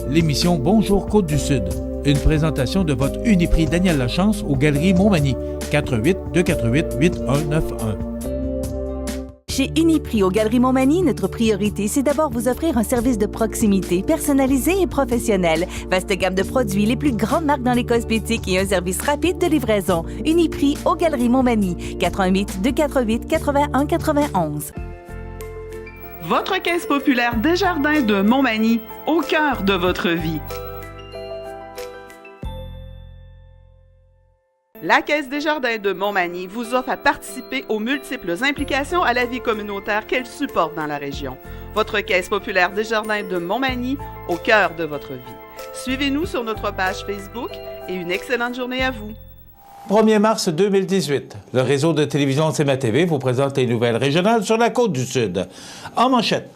l'émission Bonjour Côte-du-Sud. Une présentation de votre Uniprix Daniel Lachance aux Galeries Montmagny. 418-248-8191. Chez Uniprix aux Galeries Montmagny, notre priorité, c'est d'abord vous offrir un service de proximité, personnalisé et professionnel. Vaste gamme de produits, les plus grandes marques dans les cosmétiques et un service rapide de livraison. Uniprix aux Galeries Montmagny. 418-248-8191. Votre caisse populaire Desjardins de Montmagny, au cœur de votre vie. La Caisse Desjardins de Montmagny vous offre à participer aux multiples implications à la vie communautaire qu'elle supporte dans la région. Votre Caisse populaire Desjardins de Montmagny, au cœur de votre vie. Suivez-nous sur notre page Facebook et une excellente journée à vous. 1er mars 2018, le réseau de télévision CMA-TV vous présente les nouvelles régionales sur la Côte-du-Sud. En manchette,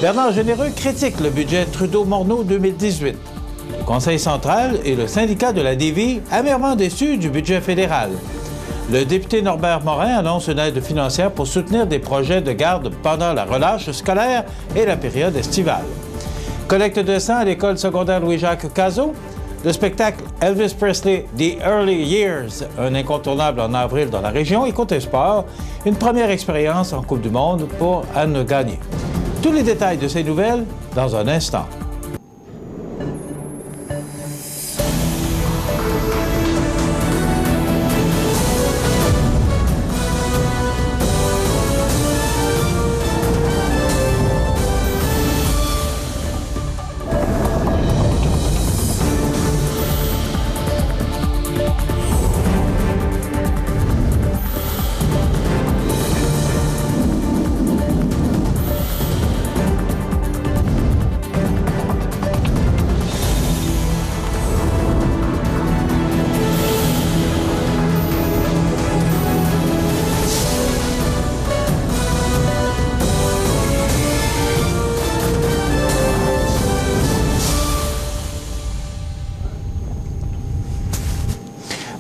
Bernard Généreux critique le budget Trudeau-Morneau 2018. Le Conseil central et le syndicat de la DV amèrement déçus du budget fédéral. Le député Norbert Morin annonce une aide financière pour soutenir des projets de garde pendant la relâche scolaire et la période estivale. Collecte de sang à l'école secondaire Louis-Jacques Cazot. Le spectacle Elvis Presley The Early Years, un incontournable en avril dans la région, et côté sport, une première expérience en Coupe du Monde pour Anne Gagné. Tous les détails de ces nouvelles dans un instant.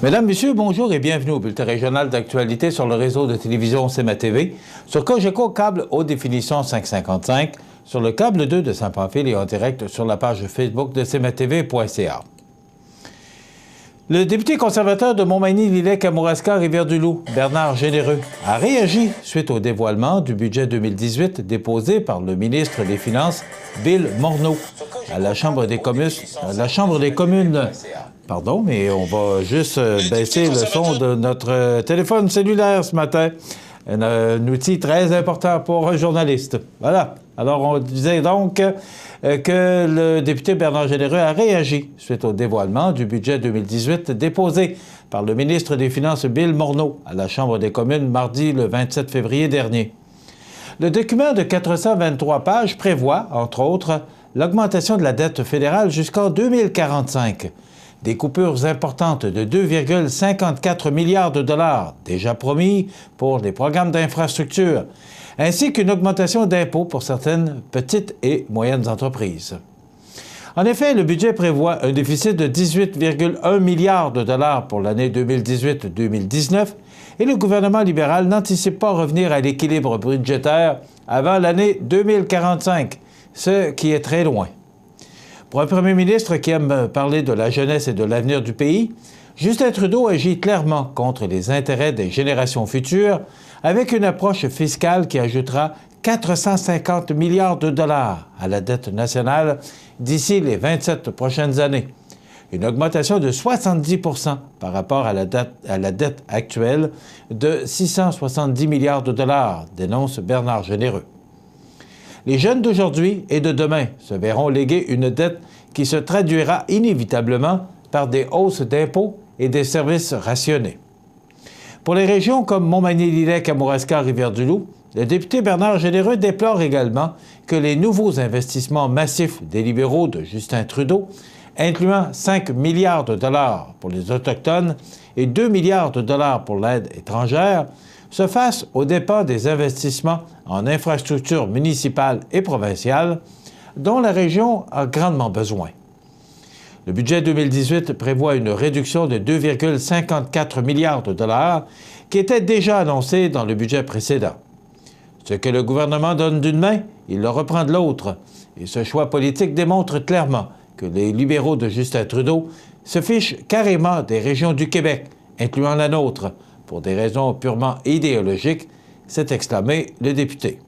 Mesdames, Messieurs, bonjour et bienvenue au bulletin régional d'actualité sur le réseau de télévision CMA-TV, sur Cogeco câble haute définition 555, sur le câble 2 de Saint-Pamphile et en direct sur la page Facebook de cmatv.ca. Le député conservateur de Montmagny-Lillec-Kamouraska-Rivière-du-Loup, Bernard Généreux, a réagi suite au dévoilement du budget 2018 déposé par le ministre des Finances, Bill Morneau, à la Chambre des communes. Pardon, mais on va juste baisser le son de notre téléphone cellulaire ce matin. Un outil très important pour un journaliste. Voilà. Alors, on disait donc que le député Bernard Généreux a réagi suite au dévoilement du budget 2018 déposé par le ministre des Finances Bill Morneau à la Chambre des communes mardi le 27 février dernier. Le document de 423 pages prévoit, entre autres, l'augmentation de la dette fédérale jusqu'en 2045. Des coupures importantes de 2,54 milliards de dollars déjà promis pour les programmes d'infrastructure, ainsi qu'une augmentation d'impôts pour certaines petites et moyennes entreprises. En effet, le budget prévoit un déficit de 18,1 milliards de dollars pour l'année 2018-2019 et le gouvernement libéral n'anticipe pas revenir à l'équilibre budgétaire avant l'année 2045, ce qui est très loin. Pour un premier ministre qui aime parler de la jeunesse et de l'avenir du pays, Justin Trudeau agit clairement contre les intérêts des générations futures avec une approche fiscale qui ajoutera 450 milliards de dollars à la dette nationale d'ici les 27 prochaines années. Une augmentation de 70 % par rapport à la dette actuelle de 670 milliards de dollars, dénonce Bernard Généreux. Les jeunes d'aujourd'hui et de demain se verront léguer une dette qui se traduira inévitablement par des hausses d'impôts et des services rationnés. Pour les régions comme Montmagny-Lillec-Kamouraska-Rivière-du-Loup, le député Bernard Généreux déplore également que les nouveaux investissements massifs des libéraux de Justin Trudeau, incluant 5 milliards de dollars pour les Autochtones et 2 milliards de dollars pour l'aide étrangère, se fassent aux dépens des investissements en infrastructures municipales et provinciales dont la région a grandement besoin. Le budget 2018 prévoit une réduction de 2,54 milliards de dollars qui était déjà annoncée dans le budget précédent. Ce que le gouvernement donne d'une main, il le reprend de l'autre, et ce choix politique démontre clairement que les libéraux de Justin Trudeau se fichent carrément des régions du Québec, incluant la nôtre, pour des raisons purement idéologiques, s'est exclamé le député.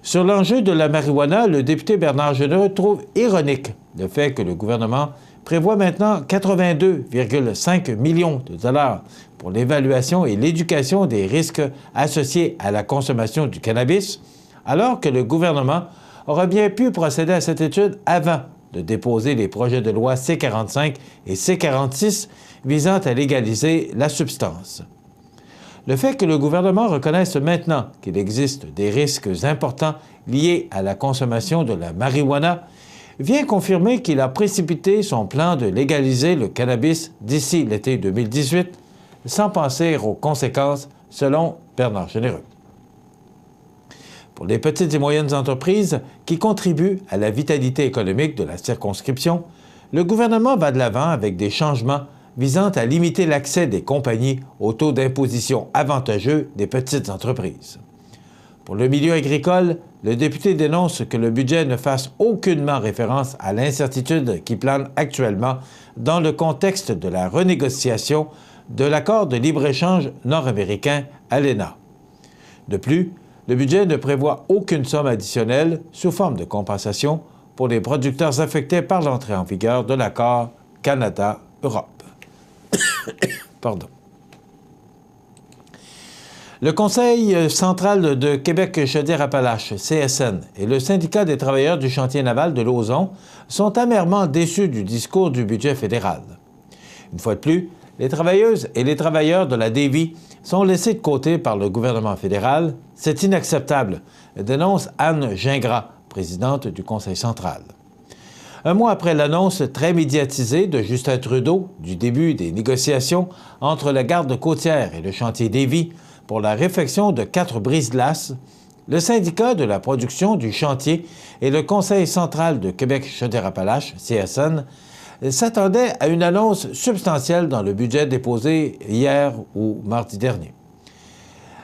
Sur l'enjeu de la marijuana, le député Bernard Généreux trouve ironique le fait que le gouvernement prévoit maintenant 82,5 millions de dollars pour l'évaluation et l'éducation des risques associés à la consommation du cannabis, alors que le gouvernement aurait bien pu procéder à cette étude avant de déposer les projets de loi C-45 et C-46 visant à légaliser la substance. Le fait que le gouvernement reconnaisse maintenant qu'il existe des risques importants liés à la consommation de la marijuana vient confirmer qu'il a précipité son plan de légaliser le cannabis d'ici l'été 2018, sans penser aux conséquences, selon Bernard Généreux. Pour les petites et moyennes entreprises qui contribuent à la vitalité économique de la circonscription, le gouvernement va de l'avant avec des changements visant à limiter l'accès des compagnies au taux d'imposition avantageux des petites entreprises. Pour le milieu agricole, le député dénonce que le budget ne fasse aucunement référence à l'incertitude qui plane actuellement dans le contexte de la renégociation de l'accord de libre-échange nord-américain ALENA. De plus, le budget ne prévoit aucune somme additionnelle sous forme de compensation pour les producteurs affectés par l'entrée en vigueur de l'accord Canada-Europe. Pardon. Le Conseil central de Québec-Chaudière-Appalaches, CSN, et le syndicat des travailleurs du chantier naval de Lauson sont amèrement déçus du discours du budget fédéral. Une fois de plus, les travailleuses et les travailleurs de la Davie sont laissés de côté par le gouvernement fédéral. C'est inacceptable, dénonce Anne Gingras, présidente du Conseil central. Un mois après l'annonce très médiatisée de Justin Trudeau du début des négociations entre la garde côtière et le chantier Davie pour la réfection de 4 brise-glaces, le syndicat de la production du chantier et le Conseil central de Québec-Chaudière-Appalaches, CSN, s'attendaient à une annonce substantielle dans le budget déposé hier ou mardi dernier.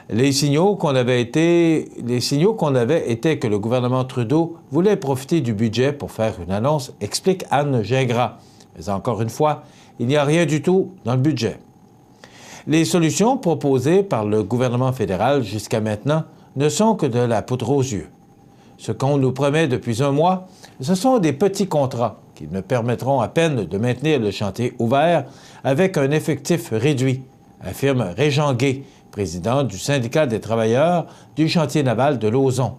Les signaux qu'on avait étaient que le gouvernement Trudeau voulait profiter du budget pour faire une annonce, explique Anne Gingras. Mais encore une fois, il n'y a rien du tout dans le budget. Les solutions proposées par le gouvernement fédéral jusqu'à maintenant ne sont que de la poudre aux yeux. Ce qu'on nous promet depuis un mois, ce sont des petits contrats qui ne permettront à peine de maintenir le chantier ouvert avec un effectif réduit, affirme Régent Gay, président du syndicat des travailleurs du chantier naval de Lauson.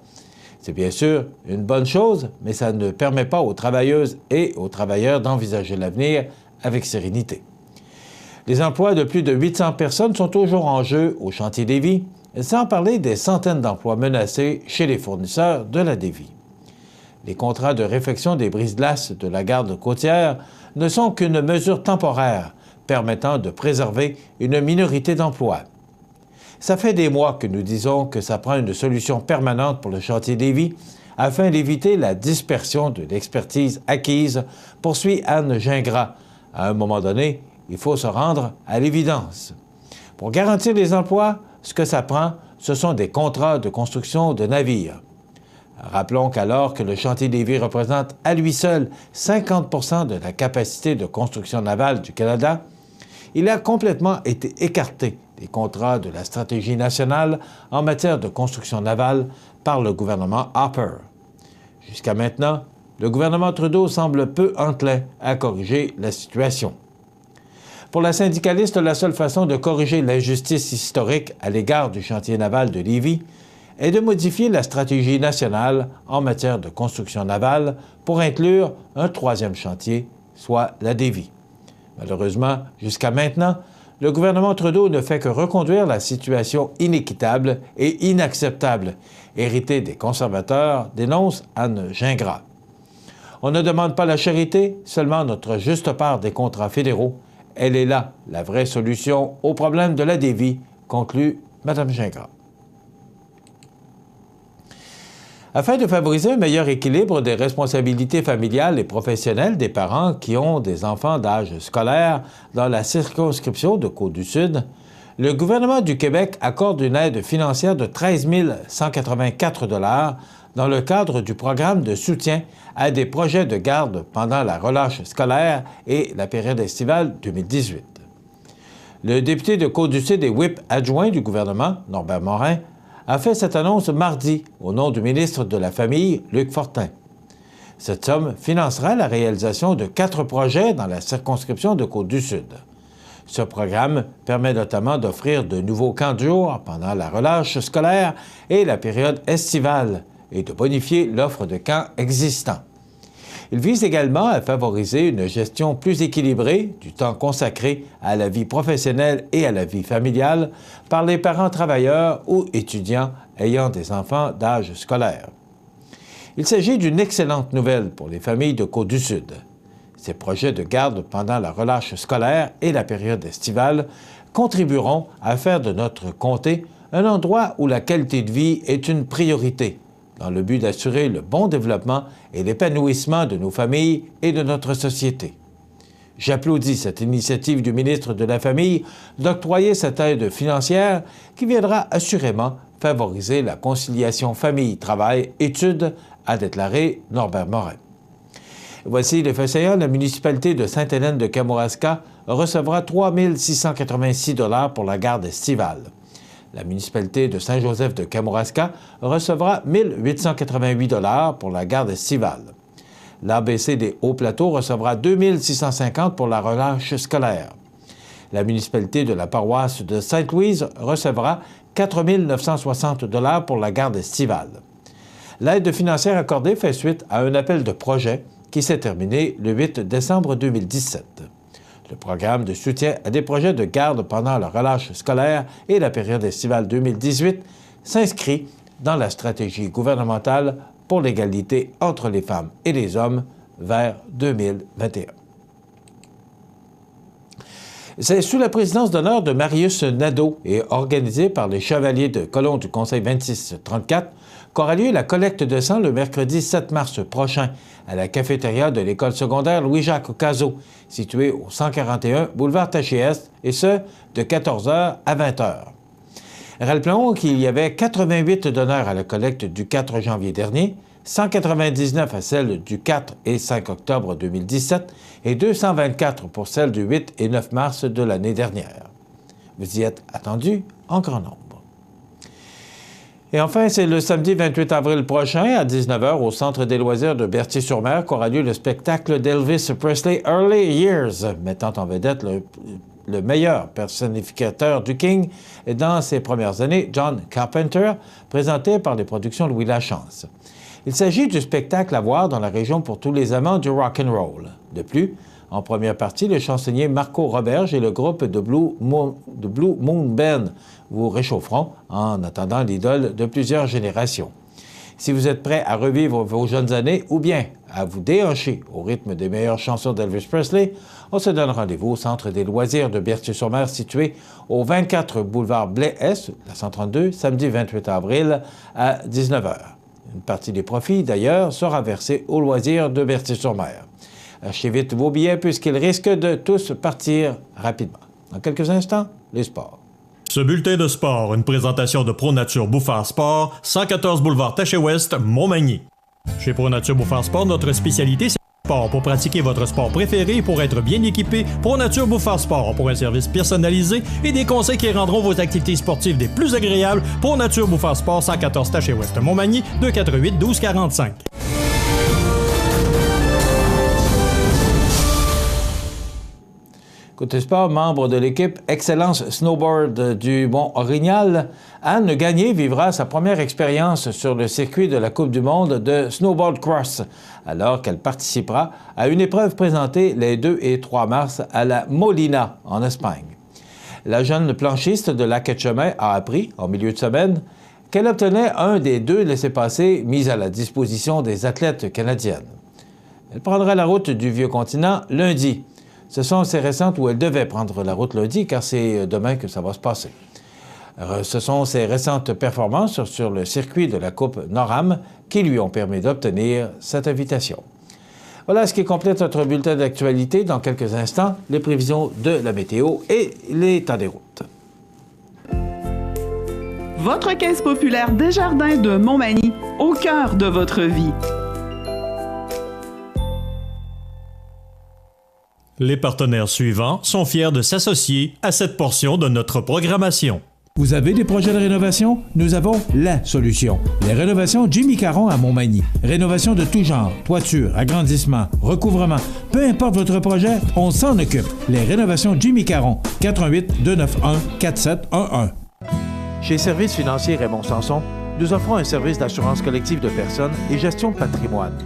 C'est bien sûr une bonne chose, mais ça ne permet pas aux travailleuses et aux travailleurs d'envisager l'avenir avec sérénité. Les emplois de plus de 800 personnes sont toujours en jeu au chantier Davie, sans parler des centaines d'emplois menacés chez les fournisseurs de la Davie. Les contrats de réfection des brise-glaces de la garde côtière ne sont qu'une mesure temporaire permettant de préserver une minorité d'emplois. Ça fait des mois que nous disons que ça prend une solution permanente pour le chantier Davie afin d'éviter la dispersion de l'expertise acquise, poursuit Anne Gingras. À un moment donné, il faut se rendre à l'évidence. Pour garantir les emplois, ce que ça prend, ce sont des contrats de construction de navires. Rappelons qu'alors que le chantier Davie représente à lui seul 50 % de la capacité de construction navale du Canada, il a complètement été écarté des contrats de la stratégie nationale en matière de construction navale par le gouvernement Harper. Jusqu'à maintenant, le gouvernement Trudeau semble peu enclin à corriger la situation. Pour la syndicaliste, la seule façon de corriger l'injustice historique à l'égard du chantier naval de Lévis est de modifier la stratégie nationale en matière de construction navale pour inclure un 3e chantier, soit la Davie. Malheureusement, jusqu'à maintenant, le gouvernement Trudeau ne fait que reconduire la situation inéquitable et inacceptable héritée des conservateurs, dénonce Anne Gingras. On ne demande pas la charité, seulement notre juste part des contrats fédéraux. Elle est là, la vraie solution au problème de la Davie, conclut Mme Gingras. Afin de favoriser un meilleur équilibre des responsabilités familiales et professionnelles des parents qui ont des enfants d'âge scolaire dans la circonscription de Côte-du-Sud, le gouvernement du Québec accorde une aide financière de 13 184 $ dans le cadre du programme de soutien à des projets de garde pendant la relâche scolaire et la période estivale 2018. Le député de Côte-du-Sud et whip adjoint du gouvernement, Norbert Morin, a fait cette annonce mardi au nom du ministre de la Famille, Luc Fortin. Cette somme financera la réalisation de 4 projets dans la circonscription de Côte-du-Sud. Ce programme permet notamment d'offrir de nouveaux camps de jour pendant la relâche scolaire et la période estivale et de bonifier l'offre de camps existants. Il vise également à favoriser une gestion plus équilibrée du temps consacré à la vie professionnelle et à la vie familiale par les parents travailleurs ou étudiants ayant des enfants d'âge scolaire. Il s'agit d'une excellente nouvelle pour les familles de Côte-du-Sud. Ces projets de garde pendant la relâche scolaire et la période estivale contribueront à faire de notre comté un endroit où la qualité de vie est une priorité, dans le but d'assurer le bon développement et l'épanouissement de nos familles et de notre société. J'applaudis cette initiative du ministre de la Famille d'octroyer cette aide financière qui viendra assurément favoriser la conciliation famille-travail-études, a déclaré Norbert Morin. Voici les faits saillants. La municipalité de Sainte-Hélène-de-Kamouraska recevra 3 686 $ pour la garde estivale. La municipalité de Saint-Joseph-de-Kamouraska recevra 1 888 $ pour la garde estivale. L'ABC des Hauts-Plateaux recevra 2 650 $ pour la relâche scolaire. La municipalité de la paroisse de Sainte-Louise recevra 4 960 $ pour la garde estivale. L'aide financière accordée fait suite à un appel de projet qui s'est terminé le 8 décembre 2017. Le programme de soutien à des projets de garde pendant la relâche scolaire et la période estivale 2018 s'inscrit dans la stratégie gouvernementale pour l'égalité entre les femmes et les hommes vers 2021. C'est sous la présidence d'honneur de Marius Nadeau et organisé par les Chevaliers de Colomb du Conseil 2634 qu'aura lieu la collecte de sang le mercredi 7 mars prochain à la cafétéria de l'école secondaire Louis-Jacques Cazot, située au 141 boulevard Taché-Est, et ce, de 14h à 20h. Rappelons qu'il y avait 88 donneurs à la collecte du 4 janvier dernier, 199 à celle du 4 et 5 octobre 2017 et 224 pour celle du 8 et 9 mars de l'année dernière. Vous y êtes attendus en grand nombre. Et enfin, c'est le samedi 28 avril prochain, à 19h, au Centre des loisirs de Berthier-sur-Mer, qu'aura lieu le spectacle d'Elvis Presley Early Years, mettant en vedette le meilleur personnificateur du King dans ses premières années, John Carpenter, présenté par les productions Louis Lachance. Il s'agit du spectacle à voir dans la région pour tous les amants du rock'n'roll. De plus, en première partie, le chansonnier Marco Roberge et le groupe de Blue Moon Band vous réchaufferont en attendant l'idole de plusieurs générations. Si vous êtes prêt à revivre vos jeunes années ou bien à vous déhancher au rythme des meilleures chansons d'Elvis Presley, on se donne rendez-vous au Centre des loisirs de Berthier-sur-Mer situé au 24 boulevard Blais-Est, la 132, samedi 28 avril à 19h. Une partie des profits, d'ailleurs, sera versée aux loisirs de Berthier-sur-Mer. Achetez vite vos billets puisqu'ils risquent de tous partir rapidement. Dans quelques instants, les sports. Ce bulletin de sport, une présentation de ProNature Bouffard Sport, 114 boulevard Taché-Ouest, Montmagny. Chez ProNature Bouffard Sport, notre spécialité, c'est le sport. Pour pratiquer votre sport préféré et pour être bien équipé, ProNature Bouffard Sport pour un service personnalisé et des conseils qui rendront vos activités sportives des plus agréables. ProNature Bouffard Sport, 114 Taché-Ouest, Montmagny, 248 1245. Côté sport, membre de l'équipe Excellence Snowboard du Mont-Orignal, Anne Gagné vivra sa première expérience sur le circuit de la Coupe du monde de Snowboard Cross, alors qu'elle participera à une épreuve présentée les 2 et 3 mars à la Molina, en Espagne. La jeune planchiste de Lac-Etchemin a appris, en milieu de semaine, qu'elle obtenait un des 2 laissez-passer mis à la disposition des athlètes canadiennes. Elle prendra la route du Vieux-Continent lundi. Ce sont ces récentes où elle devait prendre la route lundi, car c'est demain que ça va se passer. Ce sont ses récentes performances sur le circuit de la Coupe Nord-Am qui lui ont permis d'obtenir cette invitation. Voilà ce qui complète notre bulletin d'actualité. Dans quelques instants, les prévisions de la météo et les temps des routes. Votre Caisse populaire Desjardins de Montmagny, au cœur de votre vie. Les partenaires suivants sont fiers de s'associer à cette portion de notre programmation. Vous avez des projets de rénovation? Nous avons la solution. Les rénovations Jimmy Caron à Montmagny. Rénovation de tout genre, toiture, agrandissement, recouvrement. Peu importe votre projet, on s'en occupe. Les rénovations Jimmy Caron. 88 291 4711. Chez Services financiers Raymond Sanson, nous offrons un service d'assurance collective de personnes et gestion de patrimoine.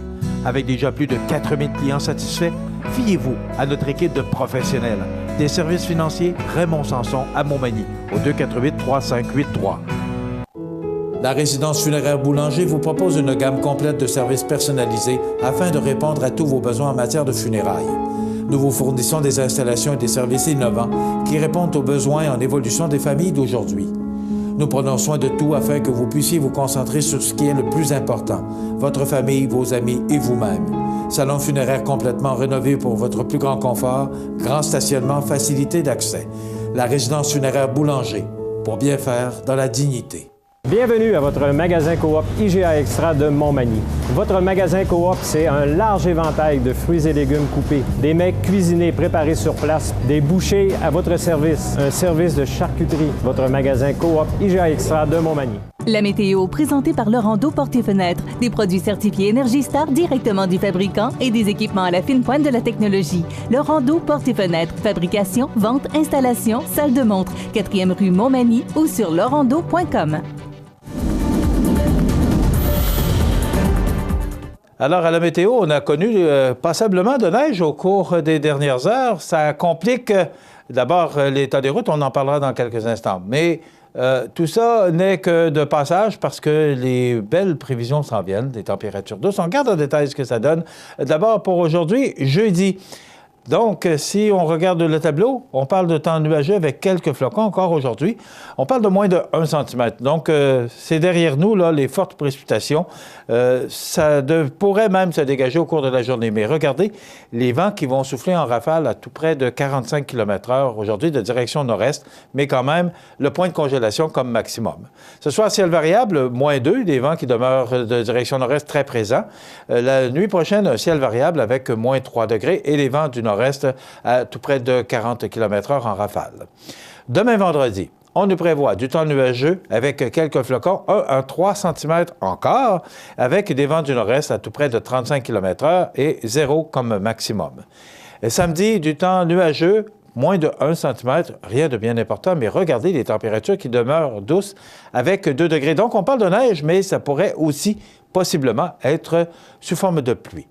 Avec déjà plus de 4000 clients satisfaits, fiez-vous à notre équipe de professionnels. Des services financiers Raymond Sanson à Montmagny, au 248-3583. La résidence funéraire Boulanger vous propose une gamme complète de services personnalisés afin de répondre à tous vos besoins en matière de funérailles. Nous vous fournissons des installations et des services innovants qui répondent aux besoins en évolution des familles d'aujourd'hui. Nous prenons soin de tout afin que vous puissiez vous concentrer sur ce qui est le plus important, votre famille, vos amis et vous-même. Salon funéraire complètement rénové pour votre plus grand confort, grand stationnement, facilité d'accès. La résidence funéraire Boulanger, pour bien faire dans la dignité. Bienvenue à votre magasin Coop IGA Extra de Montmagny. Votre magasin Coop, c'est un large éventail de fruits et légumes coupés, des mets cuisinés préparés sur place, des bouchées à votre service, un service de charcuterie. Votre magasin Coop IGA Extra de Montmagny. La météo, présentée par Laurando Portes et Fenêtres. Des produits certifiés Énergie Star directement du fabricant et des équipements à la fine pointe de la technologie. Laurando Portes et Fenêtres. Fabrication, vente, installation, salle de montre. 4e rue Montmagny ou sur laurando.com. Alors, à la météo, on a connu passablement de neige au cours des dernières heures. Ça complique d'abord l'état des routes, on en parlera dans quelques instants. Mais tout ça n'est que de passage parce que les belles prévisions s'en viennent, des températures douces. On regarde en détail ce que ça donne. D'abord, pour aujourd'hui, jeudi. Donc, si on regarde le tableau, on parle de temps nuageux avec quelques flocons encore aujourd'hui. On parle de moins de 1 cm. Donc, c'est derrière nous, là, les fortes précipitations. Ça pourrait même se dégager au cours de la journée. Mais regardez, les vents qui vont souffler en rafale à tout près de 45 km/h aujourd'hui de direction nord-est, mais quand même le point de congélation comme maximum. Ce soir, ciel variable, moins 2, des vents qui demeurent de direction nord-est très présents. La nuit prochaine, un ciel variable avec moins 3 degrés et les vents du nord-est à tout près de 40 km/h en rafale. Demain vendredi, on nous prévoit du temps nuageux avec quelques flocons, 1 à 3 cm encore, avec des vents du nord-est à tout près de 35 km/h et 0 comme maximum. Et samedi, du temps nuageux, moins de 1 cm, rien de bien important, mais regardez les températures qui demeurent douces avec 2 degrés. Donc, on parle de neige, mais ça pourrait aussi possiblement être sous forme de pluie.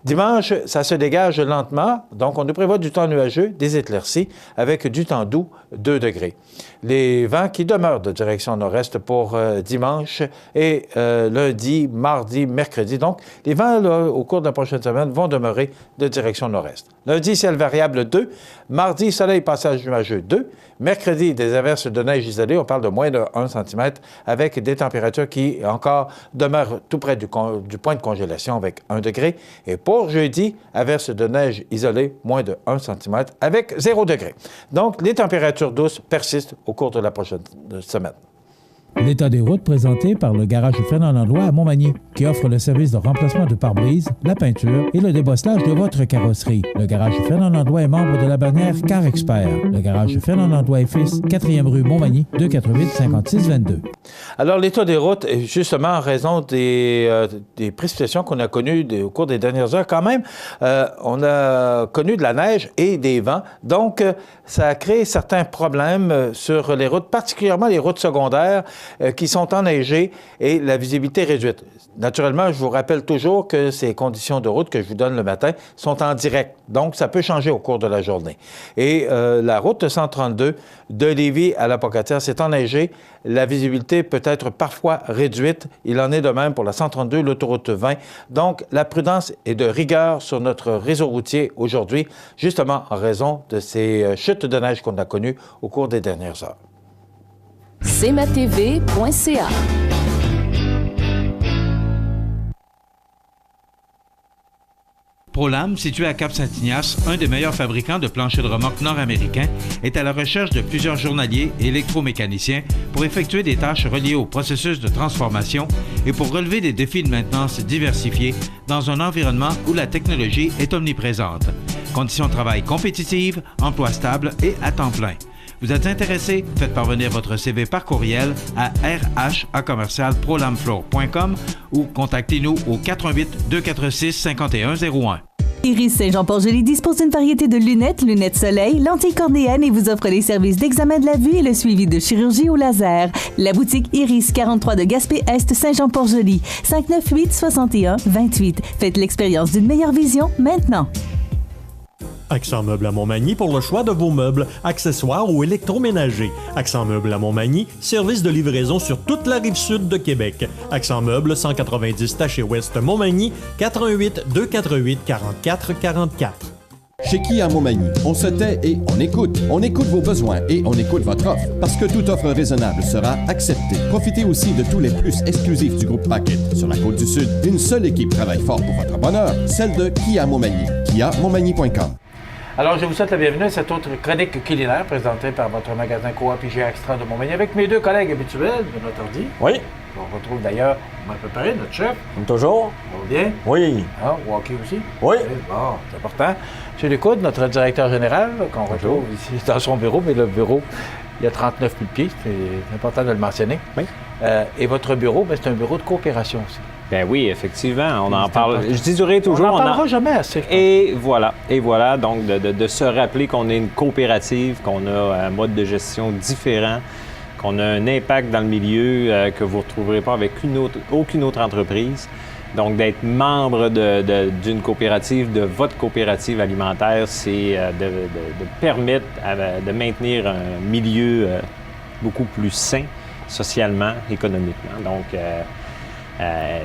Dimanche, ça se dégage lentement, donc on nous prévoit du temps nuageux, des éclaircies, avec du temps doux, 2 degrés. Les vents qui demeurent de direction nord-est pour dimanche et lundi, mardi, mercredi. Donc, les vents, là, au cours de la prochaine semaine, vont demeurer de direction nord-est. Lundi, ciel variable 2. Mardi, soleil, passage nuageux 2. Mercredi, des averses de neige isolées. On parle de moins de 1 cm avec des températures qui encore demeurent tout près du point de congélation avec 1 degré. Et pour jeudi, averses de neige isolées, moins de 1 cm avec 0 degré. Donc, les températures douces persistent au cours de la prochaine semaine. L'état des routes présenté par le garage Fernand Landlois à Montmagny, qui offre le service de remplacement de pare-brise, la peinture et le débosselage de votre carrosserie. Le garage Fernand Landlois est membre de la bannière Car Expert. Le garage Fernand Landlois et Fils, 4e rue Montmagny, 248-5622. Alors, l'état des routes, justement, en raison des précipitations qu'on a connues au cours des dernières heures, quand même, on a connu de la neige et des vents. Donc, ça a créé certains problèmes sur les routes, particulièrement les routes secondaires, qui sont enneigées et la visibilité réduite. Naturellement, je vous rappelle toujours que ces conditions de route que je vous donne le matin sont en direct. Donc, ça peut changer au cours de la journée. Et la route 132 de Lévis à la Pocatière, c'est enneigé. La visibilité peut être parfois réduite. Il en est de même pour la 132, l'autoroute 20. Donc, la prudence est de rigueur sur notre réseau routier aujourd'hui, justement en raison de ces chutes de neige qu'on a connues au cours des dernières heures. ProLam, situé à Cap-Saint-Ignace, un des meilleurs fabricants de planchers de remorque nord-américains, est à la recherche de plusieurs journaliers et électromécaniciens pour effectuer des tâches reliées au processus de transformation et pour relever des défis de maintenance diversifiés dans un environnement où la technologie est omniprésente. Conditions de travail compétitives, emploi stable et à temps plein. Vous êtes intéressé? Faites parvenir votre CV par courriel à rh@prolamfloor.com ou contactez-nous au 88 246 5101. Iris Saint-Jean-Port-Joli dispose d'une variété de lunettes soleil, lentilles cornéennes et vous offre les services d'examen de la vue et le suivi de chirurgie au laser. La boutique Iris 43 de Gaspé-Est Saint-Jean-Port-Joli, 598 61 28. Faites l'expérience d'une meilleure vision maintenant. Accent Meubles à Montmagny pour le choix de vos meubles, accessoires ou électroménagers. Accent Meubles à Montmagny, service de livraison sur toute la rive sud de Québec. Accent Meubles, 190 Taché-Ouest Montmagny, 418 248 44 44. Chez Kia Montmagny, on se tait et on écoute. On écoute vos besoins et on écoute votre offre. Parce que toute offre raisonnable sera acceptée. Profitez aussi de tous les plus exclusifs du groupe Packet. Sur la Côte-du-Sud, une seule équipe travaille fort pour votre bonheur, celle de Kia Montmagny. KiaMontmagny.com. Alors, je vous souhaite la bienvenue à cette autre chronique culinaire présentée par votre magasin Coop IGA Extra de Montmagny avec mes deux collègues habituels, Benoît Tardy. Oui. On retrouve d'ailleurs, on m'a préparé notre chef. Comme toujours. Ça va bien? Oui. Ah, au hockey aussi? Oui. Bon, c'est important. M. Lécoud, notre directeur général, qu'on retrouve ici dans son bureau, mais le bureau, il y a 39 000 pieds, c'est important de le mentionner. Oui. Et votre bureau, c'est un bureau de coopération aussi. Ben oui, effectivement, on en parle. Je dirais toujours. On n'en parlera jamais assez. Et voilà, donc de se rappeler qu'on est une coopérative, qu'on a un mode de gestion différent, qu'on a un impact dans le milieu que vous ne retrouverez pas avec aucune autre entreprise. Donc, d'être membre d'une coopérative, de votre coopérative alimentaire, c'est de permettre de maintenir un milieu beaucoup plus sain socialement, économiquement. Donc,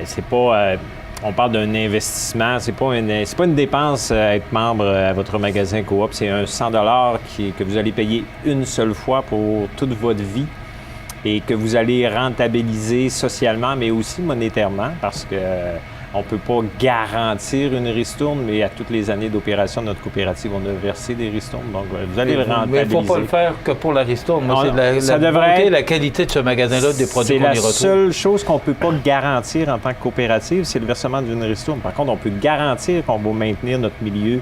c'est pas... on parle d'un investissement, c'est pas une dépense être membre à votre magasin Coop, c'est un 100 $ que vous allez payer une seule fois pour toute votre vie et que vous allez rentabiliser socialement, mais aussi monétairement, parce que on ne peut pas garantir une ristourne, mais à toutes les années d'opération de notre coopérative, on a versé des ristournes, donc vous allez le rentabiliser. Mais il ne faut pas le faire que pour la ristourne. Moi, c'est la qualité de ce magasin-là, des produits qu'on y retrouve. C'est la seule chose qu'on ne peut pas garantir en tant que coopérative, c'est le versement d'une ristourne. Par contre, on peut garantir qu'on va maintenir notre milieu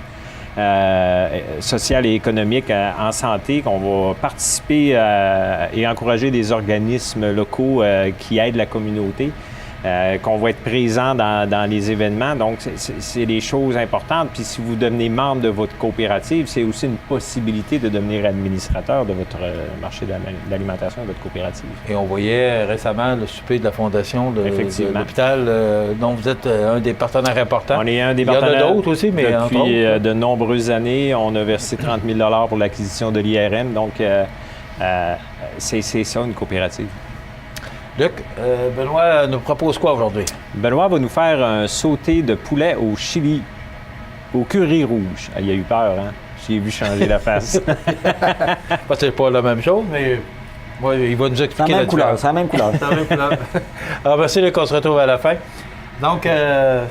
social et économique en santé, qu'on va participer et encourager des organismes locaux qui aident la communauté, qu'on va être présent dans les événements. Donc, c'est des choses importantes. Puis si vous devenez membre de votre coopérative, c'est aussi une possibilité de devenir administrateur de votre marché d'alimentation de votre coopérative. Et on voyait récemment le souper de la Fondation de l'hôpital, dont vous êtes un des partenaires importants. On est un des partenaires. Il y en a d'autres aussi, mais depuis de nombreuses années, on a versé 30 000 $ pour l'acquisition de l'IRM. Donc, c'est ça, une coopérative. Luc, Benoît nous propose quoi aujourd'hui? Benoît va nous faire un sauté de poulet au chili, au curry rouge. Il a eu peur, hein? J'ai vu changer la face. C'est pas la même chose, mais il va nous expliquer la différence. C'est la même couleur. C'est la même couleur. Alors, merci, Luc, on se retrouve à la fin. Donc, un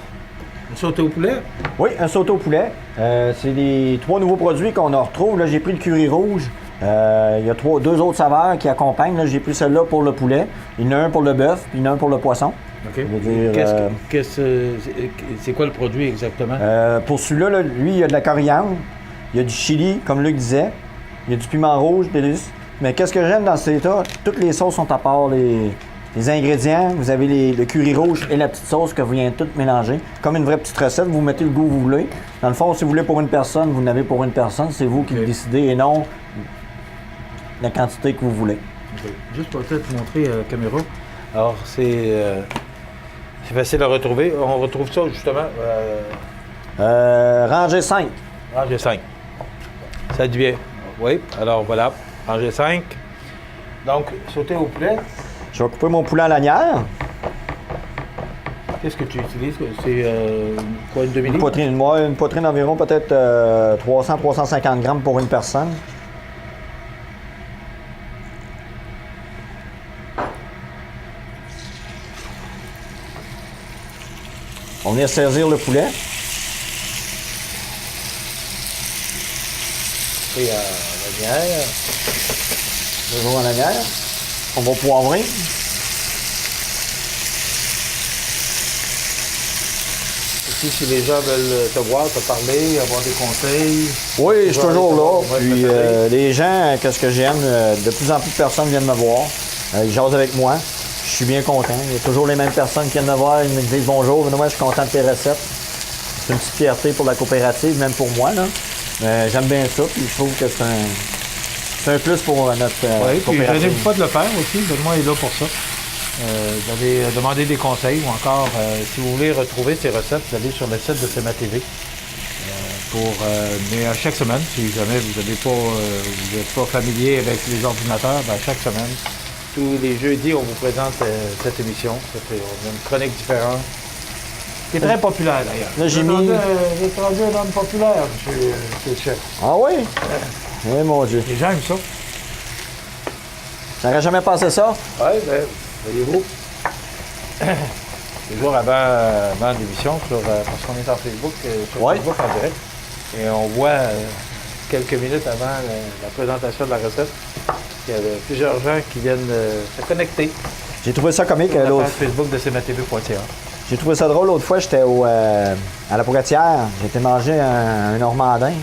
sauté au poulet? Oui, un sauté au poulet. C'est les 3 nouveaux produits qu'on retrouve. Là, j'ai pris le curry rouge. Il y a 2 autres saveurs qui accompagnent. Là, j'ai pris celle-là pour le poulet. Il y en a un pour le bœuf, puis il y en a un pour le poisson. OK. C'est quoi le produit exactement? Pour celui-là, lui, il y a de la coriandre, il y a du chili, comme Luc disait, il y a du piment rouge, délice. Mais qu'est-ce que j'aime dans ces états? Toutes les sauces sont à part les ingrédients. Vous avez le curry rouge et la petite sauce que vous venez toutes mélanger. Comme une vraie petite recette, vous mettez le goût que vous voulez. Dans le fond, si vous voulez pour une personne, vous n'avez pour une personne. C'est vous qui le décidez et non la quantité que vous voulez. Okay. Juste pour peut-être vous montrer à la caméra. Alors, c'est facile à retrouver. On retrouve ça justement. Rangée 5. Rangée 5. Ça dit bien. Oui, alors voilà. Rangée 5. Donc, sauter au poulet. Je vais couper mon poulet à lanière. Qu'est-ce que tu utilises? C'est quoi, une demi-litre? Une poitrine environ peut-être 300-350 grammes pour une personne. On vient saisir le poulet. coupé en lanière. Toujours en lanière. On va poivrer. Ici, si les gens veulent te voir, te parler, avoir des conseils. Oui, je suis toujours là. Ouais, Puis les gens, qu'est-ce que j'aime, de plus en plus de personnes viennent me voir. Ils jasent avec moi. Je suis bien content. Il y a toujours les mêmes personnes qui viennent me voir. Ils me disent bonjour, Benoît, je suis content de tes recettes. C'est une petite fierté pour la coopérative, même pour moi. Là. J'aime bien ça. Puis je trouve que c'est un plus pour notre Oui, puis coopérative. gênez-vous pas de le faire aussi. Benoît est là pour ça. Vous allez demander des conseils ou encore, si vous voulez retrouver ces recettes, vous allez sur le site de CMA TV. Mais à chaque semaine, si jamais vous n'êtes pas familier avec les ordinateurs, à chaque semaine, tous les jeudis, on vous présente cette émission. On a une chronique différente, qui est très populaire d'ailleurs. Là, j'ai mis... J'ai rendu un homme populaire, monsieur le chef. Ah oui? Oui, mon Dieu. Les gens aiment ça. J'aurais jamais pensé ça. Oui, bien, voyez-vous, les jours avant l'émission, parce qu'on est en Facebook, sur Facebook en direct, et on voit quelques minutes avant la présentation de la recette qu'il y avait plusieurs gens qui viennent se connecter. J'ai trouvé ça comique sur la l'autre page Facebook de cmatv.ca. J'ai trouvé ça drôle l'autre fois, j'étais à la Pourretière, j'ai été manger un Normandin.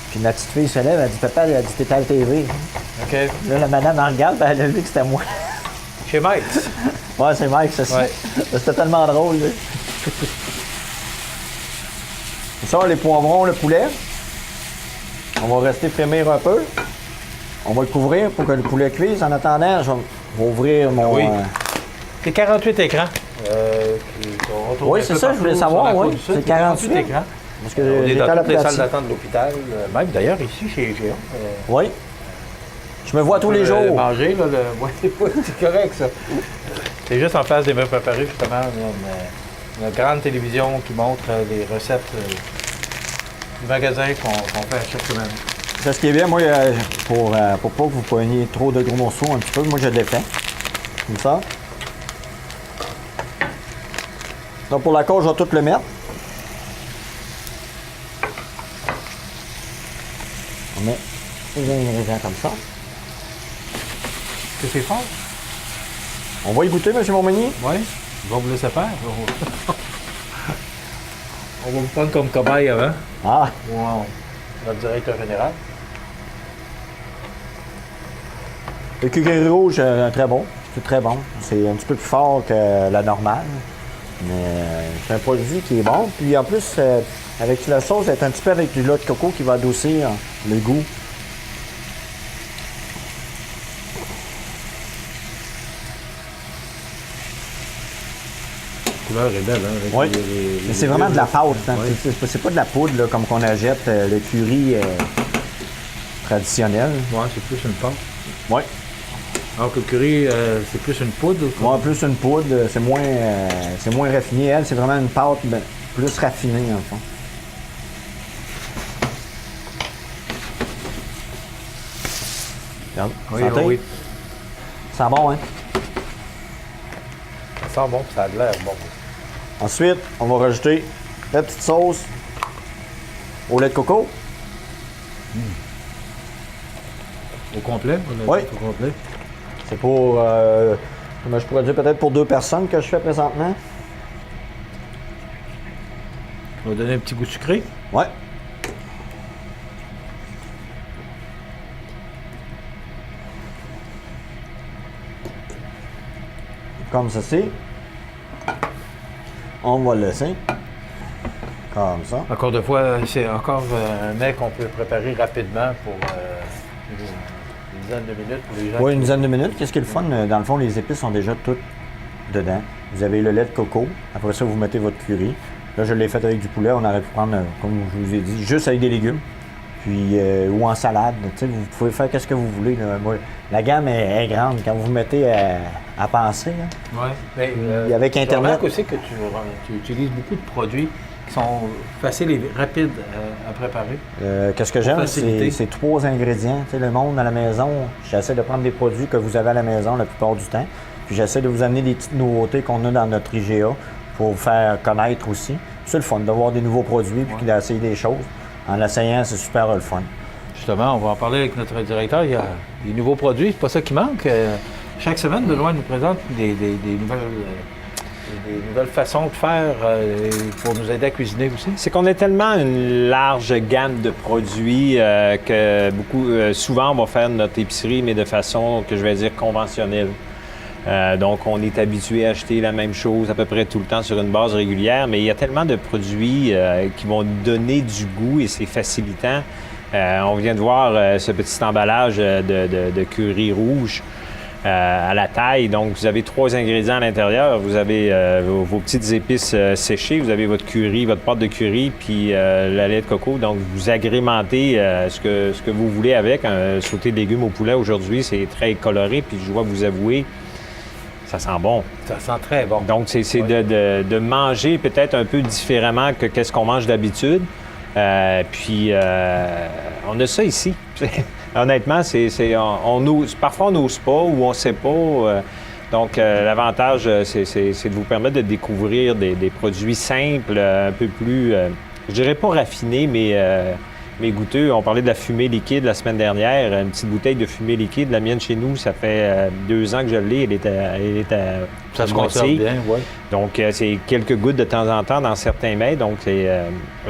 Puis ma petite fille se lève, elle dit papa, elle dit t'es à la TV. OK. Là, la madame en regarde, elle a vu que c'était moi. Chez Mike. Ouais, c'est Mike, c'est ça. Ouais. C'était tellement drôle. Là. Ça, les poivrons, le poulet. On va rester frémir un peu. On va le couvrir pour que le poulet cuise. En attendant, je vais ouvrir mon... Oui. C'est 48 écrans. Oui, c'est ça, je voulais savoir. Oui. C'est 48 écrans. Parce que on est j'étais à dans la toutes les salles pratique. d'attente de l'hôpital, même d'ailleurs ici chez IGA. Oui. Je me vois tous les jours. Manger, là, c'est correct ça. C'est juste en face des mets préparés, justement. Il y a une grande télévision qui montre les recettes du magasin qu'on fait à chaque semaine. C'est ce qui est bien, moi, pour pas que vous preniez trop de gros morceaux un petit peu, moi je le fais. Comme ça. Donc pour la côte, je vais tout le mettre. On met les ingrédients comme ça. Que c'est fort? On va y goûter, M. Montmagny? Oui. On va vous laisser faire. On va vous prendre comme cobaye avant. Ah! Wow. Notre directeur général. Le curry rouge, très bon. C'est très bon. C'est un petit peu plus fort que la normale. Mais c'est un produit qui est bon. Puis en plus, avec la sauce, c'est un petit peu avec du lait de coco qui va adoucir le goût. La couleur est belle, hein? Oui. Mais c'est vraiment de la pâte. Hein? Oui. C'est pas de la poudre là, comme qu'on achète le curry traditionnel. Oui, c'est plus une pâte. Oui. Alors que le curry, c'est plus une poudre? Moi, plus une poudre, c'est moins raffiné. Elle, c'est vraiment une pâte plus raffinée, en fond. Regarde, Oui, santé. oui. Ça sent bon, hein? Ça sent bon, ça a de l'air bon. Ensuite, on va rajouter la petite sauce au lait de coco. Au complet? Oui. Au complet. C'est pour, comment je pourrais dire, peut-être pour 2 personnes que je fais présentement. On va donner un petit goût sucré. Ouais. Comme ceci. On va le laisser. Comme ça. Encore deux fois, c'est encore un mets qu'on peut préparer rapidement pour une dizaine de minutes pour les gens. Oui, une dizaine de minutes. Qu'est-ce qui est le fun? Dans le fond, les épices sont déjà toutes dedans. Vous avez le lait de coco. Après ça, vous mettez votre curry. Là, je l'ai fait avec du poulet. On aurait pu prendre, comme je vous ai dit, juste avec des légumes. Puis, ou en salade. Tu sais, vous pouvez faire ce que vous voulez. Là. Moi, la gamme est grande. Quand vous vous mettez à penser, Oui. Mais, avec Internet. Je remarque aussi que tu utilises beaucoup de produits qui sont faciles et rapides à préparer. Qu'est-ce que j'aime, faciliter. c'est 3 ingrédients. Tu sais, le monde à la maison, j'essaie de prendre des produits que vous avez à la maison la plupart du temps. Puis j'essaie de vous amener des petites nouveautés qu'on a dans notre IGA pour vous faire connaître aussi. C'est le fun de voir des nouveaux produits puis d'essayer des choses. En l'essayant, c'est super le fun. Justement, on va en parler avec notre directeur. Il y a des nouveaux produits, c'est pas ça qui manque. Chaque semaine, Benoît nous présente des nouvelles façons de faire pour nous aider à cuisiner aussi. C'est qu'on a tellement une large gamme de produits que souvent, on va faire notre épicerie, mais de façon, que je vais dire, conventionnelle. Donc, on est habitué à acheter la même chose à peu près tout le temps sur une base régulière, mais il y a tellement de produits qui vont donner du goût et c'est facilitant. On vient de voir ce petit emballage de curry rouge à la taille. Donc, vous avez 3 ingrédients à l'intérieur. Vous avez vos petites épices séchées, vous avez votre curry, votre pâte de curry, puis la lait de coco. Donc, vous agrémentez ce que vous voulez avec. Un sauté de légumes au poulet aujourd'hui, c'est très coloré, puis je dois vous avouer, ça sent bon. Ça sent très bon. Donc, c'est de manger peut-être un peu différemment que qu'est-ce qu'on mange d'habitude. Puis, on a ça ici. Honnêtement, parfois, on n'ose pas ou on ne sait pas. Donc, l'avantage, c'est de vous permettre de découvrir des produits simples, un peu plus, je dirais pas raffinés, mais goûteux. On parlait de la fumée liquide la semaine dernière. Une petite bouteille de fumée liquide. La mienne chez nous, ça fait 2 ans que je l'ai. Elle est à ça se conserve bien, oui. Donc, c'est quelques gouttes de temps en temps dans certains mets. Donc, et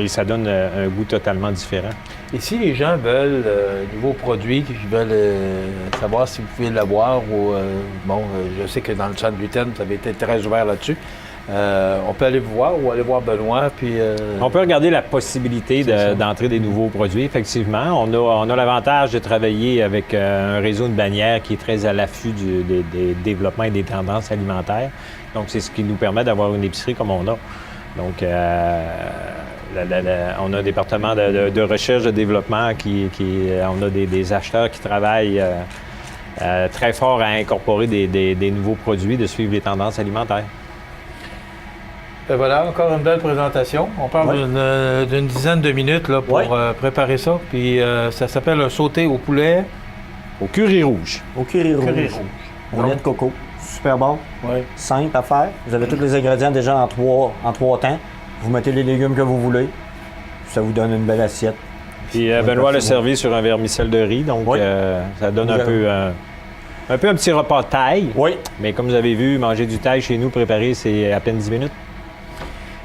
ça donne un goût totalement différent. Et si les gens veulent nouveaux produits, qui veulent savoir si vous pouvez l'avoir ou... je sais que dans le champ de gluten, vous avez été très ouvert là-dessus. On peut aller vous voir ou aller voir Benoît, puis... On peut regarder la possibilité d'entrer des nouveaux produits, effectivement. On a l'avantage de travailler avec un réseau de bannières qui est très à l'affût des développements et des tendances alimentaires. Donc, c'est ce qui nous permet d'avoir une épicerie comme on a. Donc, on a un département de recherche, de développement, on a des acheteurs qui travaillent très fort à incorporer des nouveaux produits, de suivre les tendances alimentaires. Et voilà, encore une belle présentation. On parle d'une dizaine de minutes là, pour préparer ça. Puis ça s'appelle un sauté au poulet. Au curry rouge. Au curry rouge. Au lait de coco. Super bon. Oui. Simple à faire. Vous avez tous les ingrédients déjà en trois temps. Vous mettez les légumes que vous voulez. Ça vous donne une belle assiette. Puis Benoît l'a servi sur un vermicelle de riz. Donc ça donne un peu un petit repas de taille. Oui. Mais comme vous avez vu, manger du taille chez nous préparé, c'est à peine 10 minutes.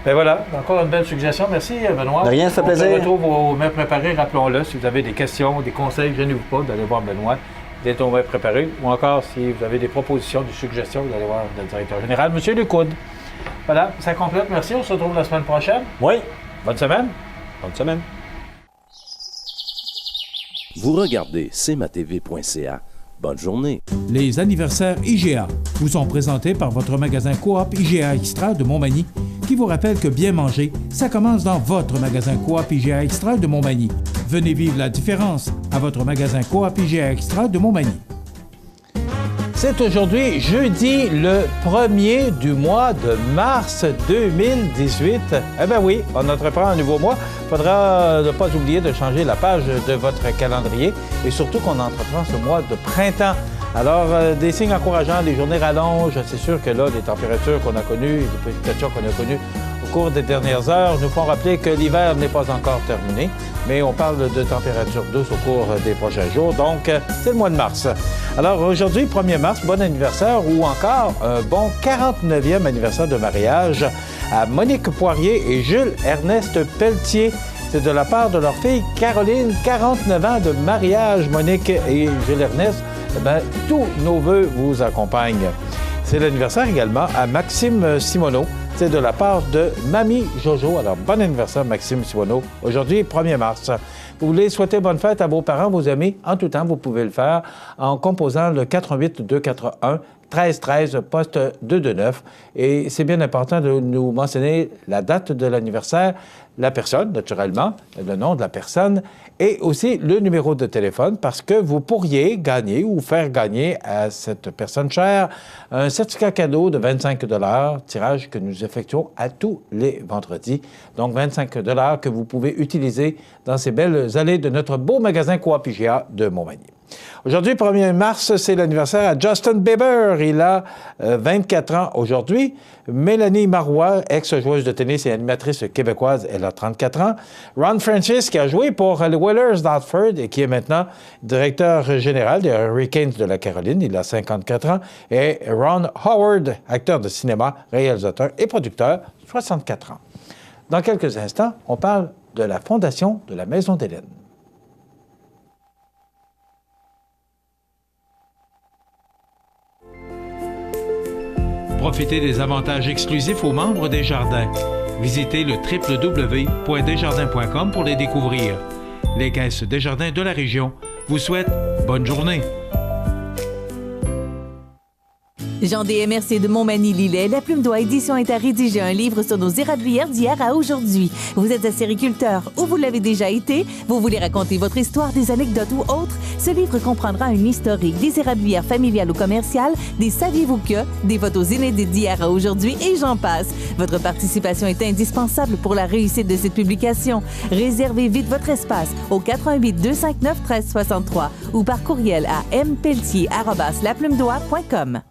Bien voilà, encore une belle suggestion. Merci Benoît. De rien, ça fait plaisir. On se retrouve au mets préparé, rappelons-le. Si vous avez des questions, des conseils, gênez-vous pas d'aller voir Benoît. Il est au mets préparé. Ou encore, si vous avez des propositions, des suggestions, vous allez voir le directeur général, M. Lecoud. Voilà, ça complète. Merci. On se retrouve la semaine prochaine. Oui. Bonne semaine. Bonne semaine. Vous regardez cmatv.ca. Bonne journée. Les anniversaires IGA vous sont présentés par votre magasin Coop IGA Extra de Montmagny, qui vous rappelle que bien manger, ça commence dans votre magasin Coop IGA Extra de Montmagny. Venez vivre la différence à votre magasin Coop IGA Extra de Montmagny. C'est aujourd'hui, jeudi, le 1er du mois de mars 2018. Eh bien oui, on entreprend un nouveau mois. Il faudra ne pas oublier de changer la page de votre calendrier et surtout qu'on entreprend ce mois de printemps. Alors, des signes encourageants, les journées rallongent. C'est sûr que là, les températures qu'on a connues, les précipitations qu'on a connues au cours des dernières heures nous font rappeler que l'hiver n'est pas encore terminé, mais on parle de températures douces au cours des prochains jours. Donc, c'est le mois de mars. Alors, aujourd'hui, 1er mars, bon anniversaire ou encore un bon 49e anniversaire de mariage à Monique Poirier et Jules Ernest Pelletier. C'est de la part de leur fille Caroline, 49 ans de mariage. Monique et Jules Ernest, tous nos vœux vous accompagnent. C'est l'anniversaire également à Maxime Simoneau. C'est de la part de Mamie Jojo. Alors, bon anniversaire, Maxime Simoneau. Aujourd'hui, 1er mars. Vous voulez souhaiter bonne fête à vos parents, vos amis? En tout temps, vous pouvez le faire en composant le 418-241-1313, poste 229. Et c'est bien important de nous mentionner la date de l'anniversaire, la personne, naturellement, le nom de la personne, et aussi le numéro de téléphone, parce que vous pourriez gagner ou faire gagner à cette personne chère un certificat cadeau de 25 $, tirage que nous effectuons à tous les vendredis. Donc, 25 $ que vous pouvez utiliser dans ces belles allées de notre beau magasin Coop IGA de Montmagny. Aujourd'hui, 1er mars, c'est l'anniversaire à Justin Bieber. Il a 24 ans aujourd'hui. Mélanie Marois, ex-joueuse de tennis et animatrice québécoise, elle a 34 ans. Ron Francis, qui a joué pour les Whalers d'Hartford et qui est maintenant directeur général des Hurricanes de la Caroline, il a 54 ans. Et Ron Howard, acteur de cinéma, réalisateur et producteur, 64 ans. Dans quelques instants, on parle de la fondation de la Maison d'Hélène. Profitez des avantages exclusifs aux membres des Jardins. Visitez le www.desjardins.com pour les découvrir. Les Caisses Desjardins de la région vous souhaitent bonne journée. Jean DMRC de Montmagny-Lillet, La Plume d'Oie Édition est à rédiger un livre sur nos érablières d'hier à aujourd'hui. Vous êtes acériculteur ou vous l'avez déjà été, vous voulez raconter votre histoire, des anecdotes ou autres, ce livre comprendra un historique des érablières familiales ou commerciales, des saviez-vous que, des photos inédites d'hier à aujourd'hui et j'en passe. Votre participation est indispensable pour la réussite de cette publication. Réservez vite votre espace au 88 259 1363 ou par courriel à mpelletier@laplumedoie.com.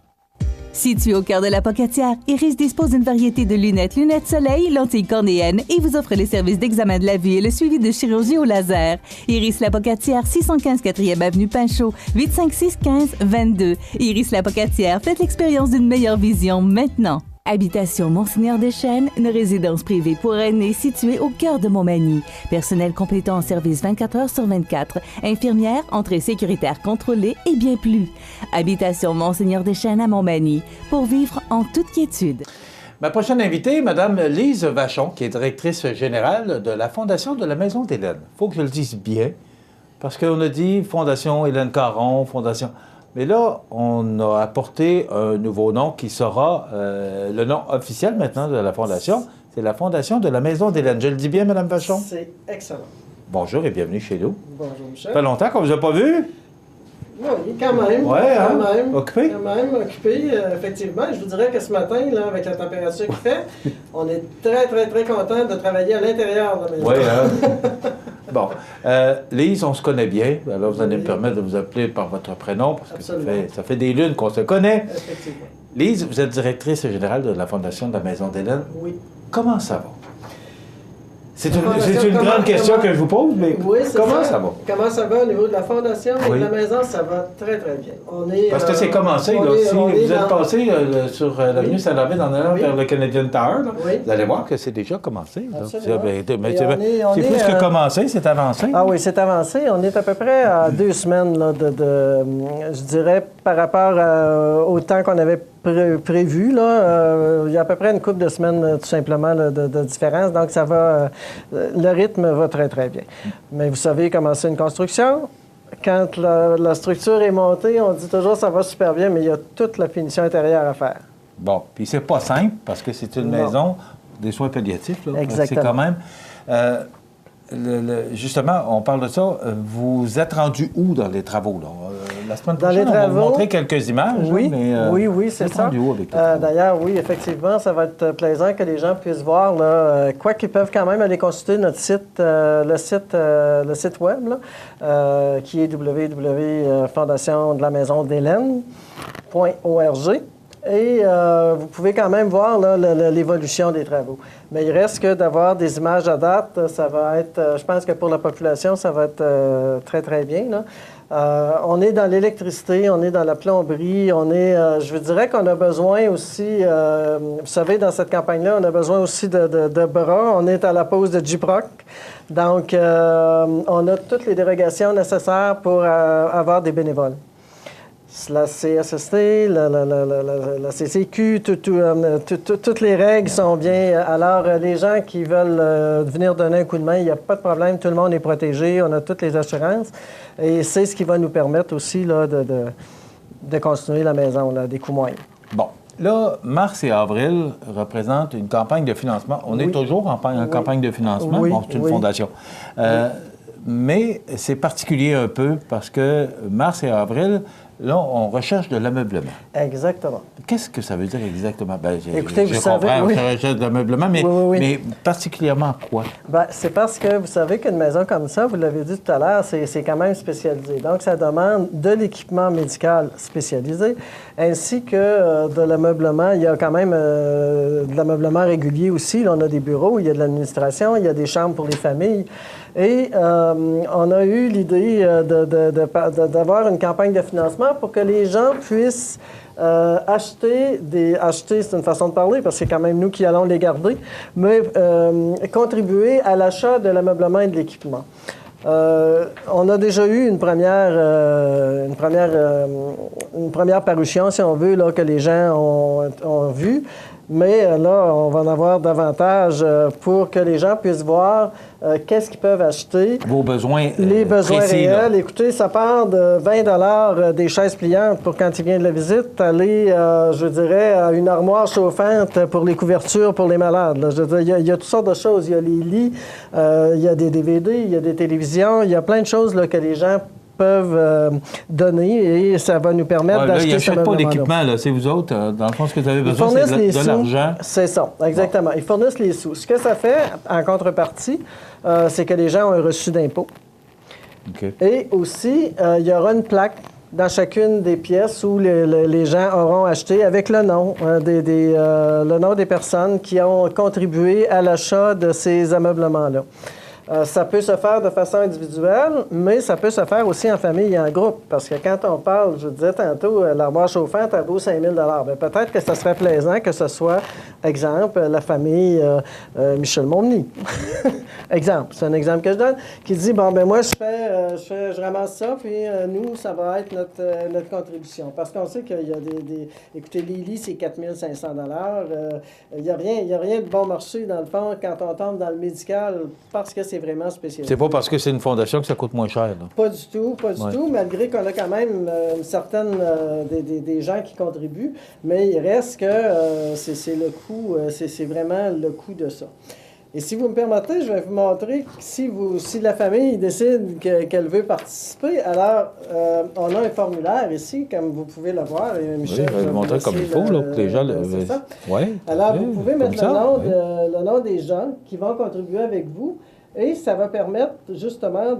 Situé au cœur de la Pocatière, Iris dispose d'une variété de lunettes soleil, lentilles cornéennes et vous offre les services d'examen de la vue et le suivi de chirurgie au laser. Iris la Pocatière, 615 4e avenue Pinchot, 856 15 22. Iris la Pocatière, faites l'expérience d'une meilleure vision maintenant. Habitation Monseigneur Deschênes, une résidence privée pour aînés située au cœur de Montmagny. Personnel complétant en service 24 heures sur 24. Infirmière, entrée sécuritaire contrôlée et bien plus. Habitation Monseigneur Deschênes à Montmagny. Pour vivre en toute quiétude. Ma prochaine invitée, Mme Lise Vachon, qui est directrice générale de la Fondation de la Maison d'Hélène. Il faut que je le dise bien, parce qu'on a dit Fondation Hélène Caron, Fondation... Mais là, on a apporté un nouveau nom qui sera le nom officiel maintenant de la Fondation. C'est la Fondation de la Maison d'Hélène. Je le dis bien, Mme Vachon? C'est excellent. Bonjour et bienvenue chez nous. Bonjour, Michel. Ça fait longtemps qu'on ne vous a pas vu? Oui, quand même. Oui, quand même. Occupé? Quand même, occupé, effectivement. Je vous dirais que ce matin, là, avec la température qu'il fait, on est très, très, très content de travailler à l'intérieur de la maison. Oui, Bon. Lise, on se connaît bien. Alors, vous allez me permettre de vous appeler par votre prénom, parce que ça fait des lunes qu'on se connaît. Effectivement. Lise, vous êtes directrice générale de la Fondation de la Maison d'Hélène. Oui. Comment ça va? C'est une grande question que je vous pose, mais oui, comment ça va? Comment ça va au niveau de la Fondation et de la Maison? Ça va très, très bien. Parce que c'est commencé, là, si vous êtes passé sur l'avenue Saint-David en allant vers le Canadian Tower, là, vous allez voir que c'est déjà commencé. C'est plus que commencé, c'est avancé. Ah oui, c'est avancé. On est à peu près à 2 semaines, là, je dirais, par rapport au temps qu'on avait prévu. Là, il y a à peu près une couple de semaines, tout simplement, là, de différence. Donc, ça va... le rythme va très, très bien. Mais vous savez comment c'est une construction. Quand la structure est montée, on dit toujours ça va super bien, mais il y a toute la finition intérieure à faire. Bon, puis c'est pas simple, parce que c'est une maison des soins palliatifs. Là. Exactement. C'est quand même... justement, on parle de ça. Vous êtes rendu où dans les travaux? Là? La semaine prochaine, on va vous montrer quelques images. Oui, là, mais, oui, c'est ça. Rendu où avec d'ailleurs, oui, effectivement, ça va être plaisant que les gens puissent voir. Là, quoi qu'ils peuvent quand même aller consulter notre site, le site web, là, qui est www.fondationdelamaisondehélène.org. Et vous pouvez quand même voir là, l'évolution des travaux. Mais il reste que d'avoir des images à date, ça va être, je pense que pour la population, ça va être très, très bien. Là. On est dans l'électricité, on est dans la plomberie, on est, je vous dirais qu'on a besoin aussi, vous savez, dans cette campagne-là, on a besoin aussi de bras. On est à la pause de JPROC. Donc, on a toutes les dérogations nécessaires pour avoir des bénévoles. La CSST, la CCQ, toutes les règles sont bien. Alors, les gens qui veulent venir donner un coup de main, il n'y a pas de problème. Tout le monde est protégé. On a toutes les assurances. Et c'est ce qui va nous permettre aussi là, de continuer la maison, là, des coûts moyens. Bon. Là, mars et avril représentent une campagne de financement. On est toujours en campagne de financement. Oui. Bon, c'est une fondation. Mais c'est particulier un peu parce que mars et avril, là, on recherche de l'ameublement. Exactement. Qu'est-ce que ça veut dire exactement? Ben, Écoutez, vous comprends, savez, oui. on recherche de l'ameublement, mais, mais particulièrement quoi? Ben, c'est parce que vous savez qu'une maison comme ça, vous l'avez dit tout à l'heure, c'est quand même spécialisé. Donc, ça demande de l'équipement médical spécialisé, ainsi que de l'ameublement. Il y a quand même de l'ameublement régulier aussi. Là, on a des bureaux, il y a de l'administration, il y a des chambres pour les familles. Et on a eu l'idée d'avoir une campagne de financement pour que les gens puissent acheter, c'est une façon de parler, parce que c'est quand même nous qui allons les garder, mais contribuer à l'achat de l'ameublement et de l'équipement. On a déjà eu une première parution, si on veut, là, que les gens ont vu. Mais là, on va en avoir davantage pour que les gens puissent voir qu'est-ce qu'ils peuvent acheter. Vos besoins les besoins précis, réels. Là. Écoutez, ça part de 20 des chaises pliantes pour quand il vient de la visite, aller, je dirais, à une armoire chauffante pour les couvertures pour les malades. Là. Je veux dire, il y a toutes sortes de choses. Il y a les lits, il y a des DVD, il y a des télévisions, il y a plein de choses là, que les gens peuvent donner et ça va nous permettre d'acheter ce ameublement. Ils n'achètent pas d'équipement, là. C'est vous autres. Dans le fond, ce que vous avez besoin, c'est de l'argent. C'est ça, exactement. Bon. Ils fournissent les sous. Ce que ça fait, en contrepartie, c'est que les gens ont un reçu d'impôt. Okay. Et aussi, il y aura une plaque dans chacune des pièces où les gens auront acheté avec le nom, le nom des personnes qui ont contribué à l'achat de ces ameublements-là. Ça peut se faire de façon individuelle, mais ça peut se faire aussi en famille et en groupe. Parce que quand on parle, je vous disais tantôt, l'armoire chauffante, elle vaut 5 000 $. Bien, peut-être que ça serait plaisant que ce soit, exemple, la famille Michel Monmeny. Exemple, c'est un exemple que je donne, qui dit, bon, ben moi, je ramasse ça, puis nous, ça va être notre contribution. Parce qu'on sait qu'il y a écoutez, les lits, c'est 4 500 $. Il n'y a rien de bon marché, dans le fond, quand on tombe dans le médical, parce que c'est vraiment spécialisé. C'est pas parce que c'est une fondation que ça coûte moins cher. Là. Pas du tout, malgré qu'on a quand même une certaine des gens qui contribuent, mais il reste que c'est le coût, c'est vraiment le coût de ça. Et si vous me permettez, je vais vous montrer que si la famille décide qu'elle veut participer, alors on a un formulaire ici, comme vous pouvez le voir. Et Michel, je vais le montrer comme il faut, là, pour que les gens... C'est ça. Ouais, alors, vous pouvez mettre le nom des gens qui vont contribuer avec vous. Et ça va permettre justement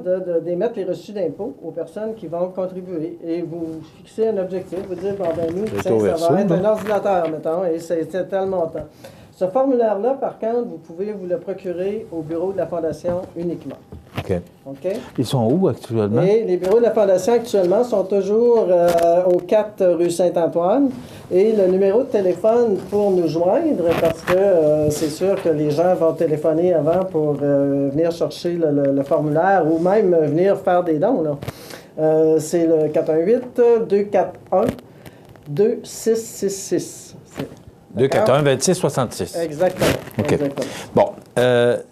d'émettre les reçus d'impôt aux personnes qui vont contribuer. Et vous fixez un objectif, vous dites, bon, ben nous, ça va être un ordinateur, mettons, et c'est tel montant. Ce formulaire-là, par contre, vous pouvez vous le procurer au bureau de la Fondation uniquement. OK. Ils sont où actuellement? Et les bureaux de la Fondation actuellement sont toujours au 4 rue Saint-Antoine. Et le numéro de téléphone pour nous joindre, parce que c'est sûr que les gens vont téléphoner avant pour venir chercher le formulaire ou même venir faire des dons. Là. C'est le 418-241-2666. 241-2666. Exactement. OK. Exactement. Bon, là,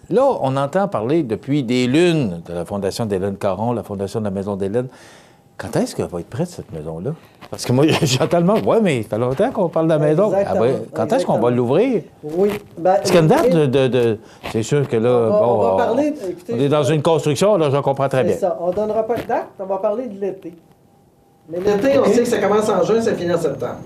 on entend parler depuis des lunes de la Fondation d'Hélène Caron, la Fondation de la Maison d'Hélène. Quand est-ce qu'elle va être prête, cette maison-là? Parce que moi, j'entends le mot. Oui, mais ça fait longtemps qu'on parle de la maison. Quand est-ce qu'on va l'ouvrir? Oui. Est-ce qu'il y a une date de... C'est sûr que là, on va parler... Écoutez, on est dans une construction, là, je comprends très bien. C'est ça. On ne donnera pas de date, on va parler de l'été. Mais l'été, on sait que ça commence en juin, ça finit en septembre.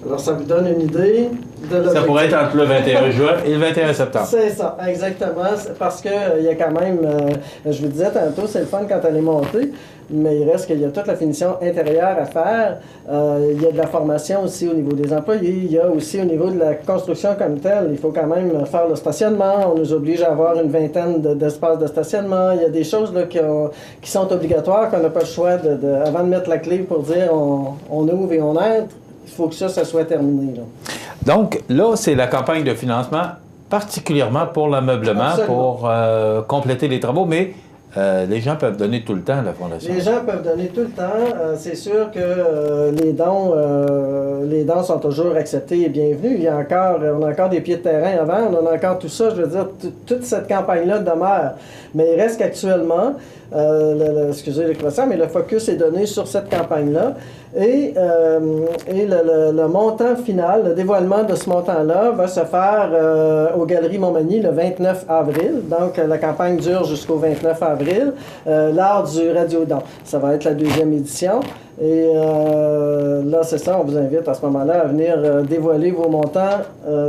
Alors, ça vous donne une idée de l'objectif. Ça pourrait être entre le 21 juin et le 21 septembre. C'est ça, exactement. Parce qu'il y a quand même, je vous disais tantôt, c'est le fun quand elle est montée, mais il reste qu'il y a toute la finition intérieure à faire. Il y a de la formation aussi au niveau des employés. Il y a aussi au niveau de la construction comme telle. Il faut quand même faire le stationnement. On nous oblige à avoir une vingtaine d'espaces de stationnement. Il y a des choses là, qui sont obligatoires, qu'on n'a pas le choix avant de mettre la clé pour dire on ouvre et on entre. Il faut que ça soit terminé. Là. Donc, là, c'est la campagne de financement, particulièrement pour l'ameublement, pour compléter les travaux, mais les gens peuvent donner tout le temps à la Fondation. Les gens peuvent donner tout le temps. C'est sûr que les dons sont toujours acceptés et bienvenus. On a encore des pieds de terrain à vendre, on a encore tout ça. Je veux dire, toute cette campagne-là demeure. Mais il reste qu'actuellement, excusez l'expression, mais le focus est donné sur cette campagne-là. Et le montant final, le dévoilement de ce montant-là va se faire aux Galeries Montmagny le 29 avril. Donc, la campagne dure jusqu'au 29 avril, lors du Radio-Don. Ça va être la 2e édition. Et là, c'est ça, on vous invite à ce moment-là à venir dévoiler vos montants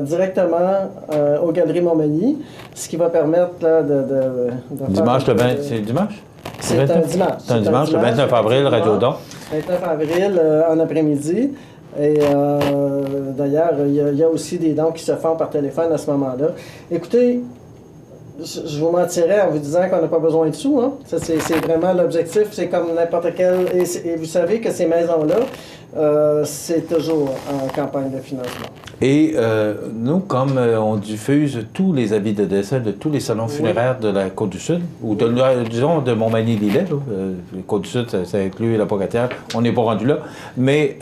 directement aux Galeries Montmagny, ce qui va permettre là, de dimanche, faire... c'est dimanche? C'est un dimanche. C'est un dimanche, le 29 avril, Radio-Don. 29 avril, en après-midi. Et d'ailleurs, il y a aussi des dons qui se font par téléphone à ce moment-là. Écoutez, je vous mentirais en vous disant qu'on n'a pas besoin de sous. Hein? Ça, c'est vraiment l'objectif. C'est comme n'importe quel... Et vous savez que ces maisons-là, c'est toujours en campagne de financement. Et nous, comme on diffuse tous les avis de décès de tous les salons funéraires de la Côte-du-Sud, ou disons de Montmagny-Lillet, la Côte-du-Sud, ça inclut la Pocatière, on n'est pas rendu là, mais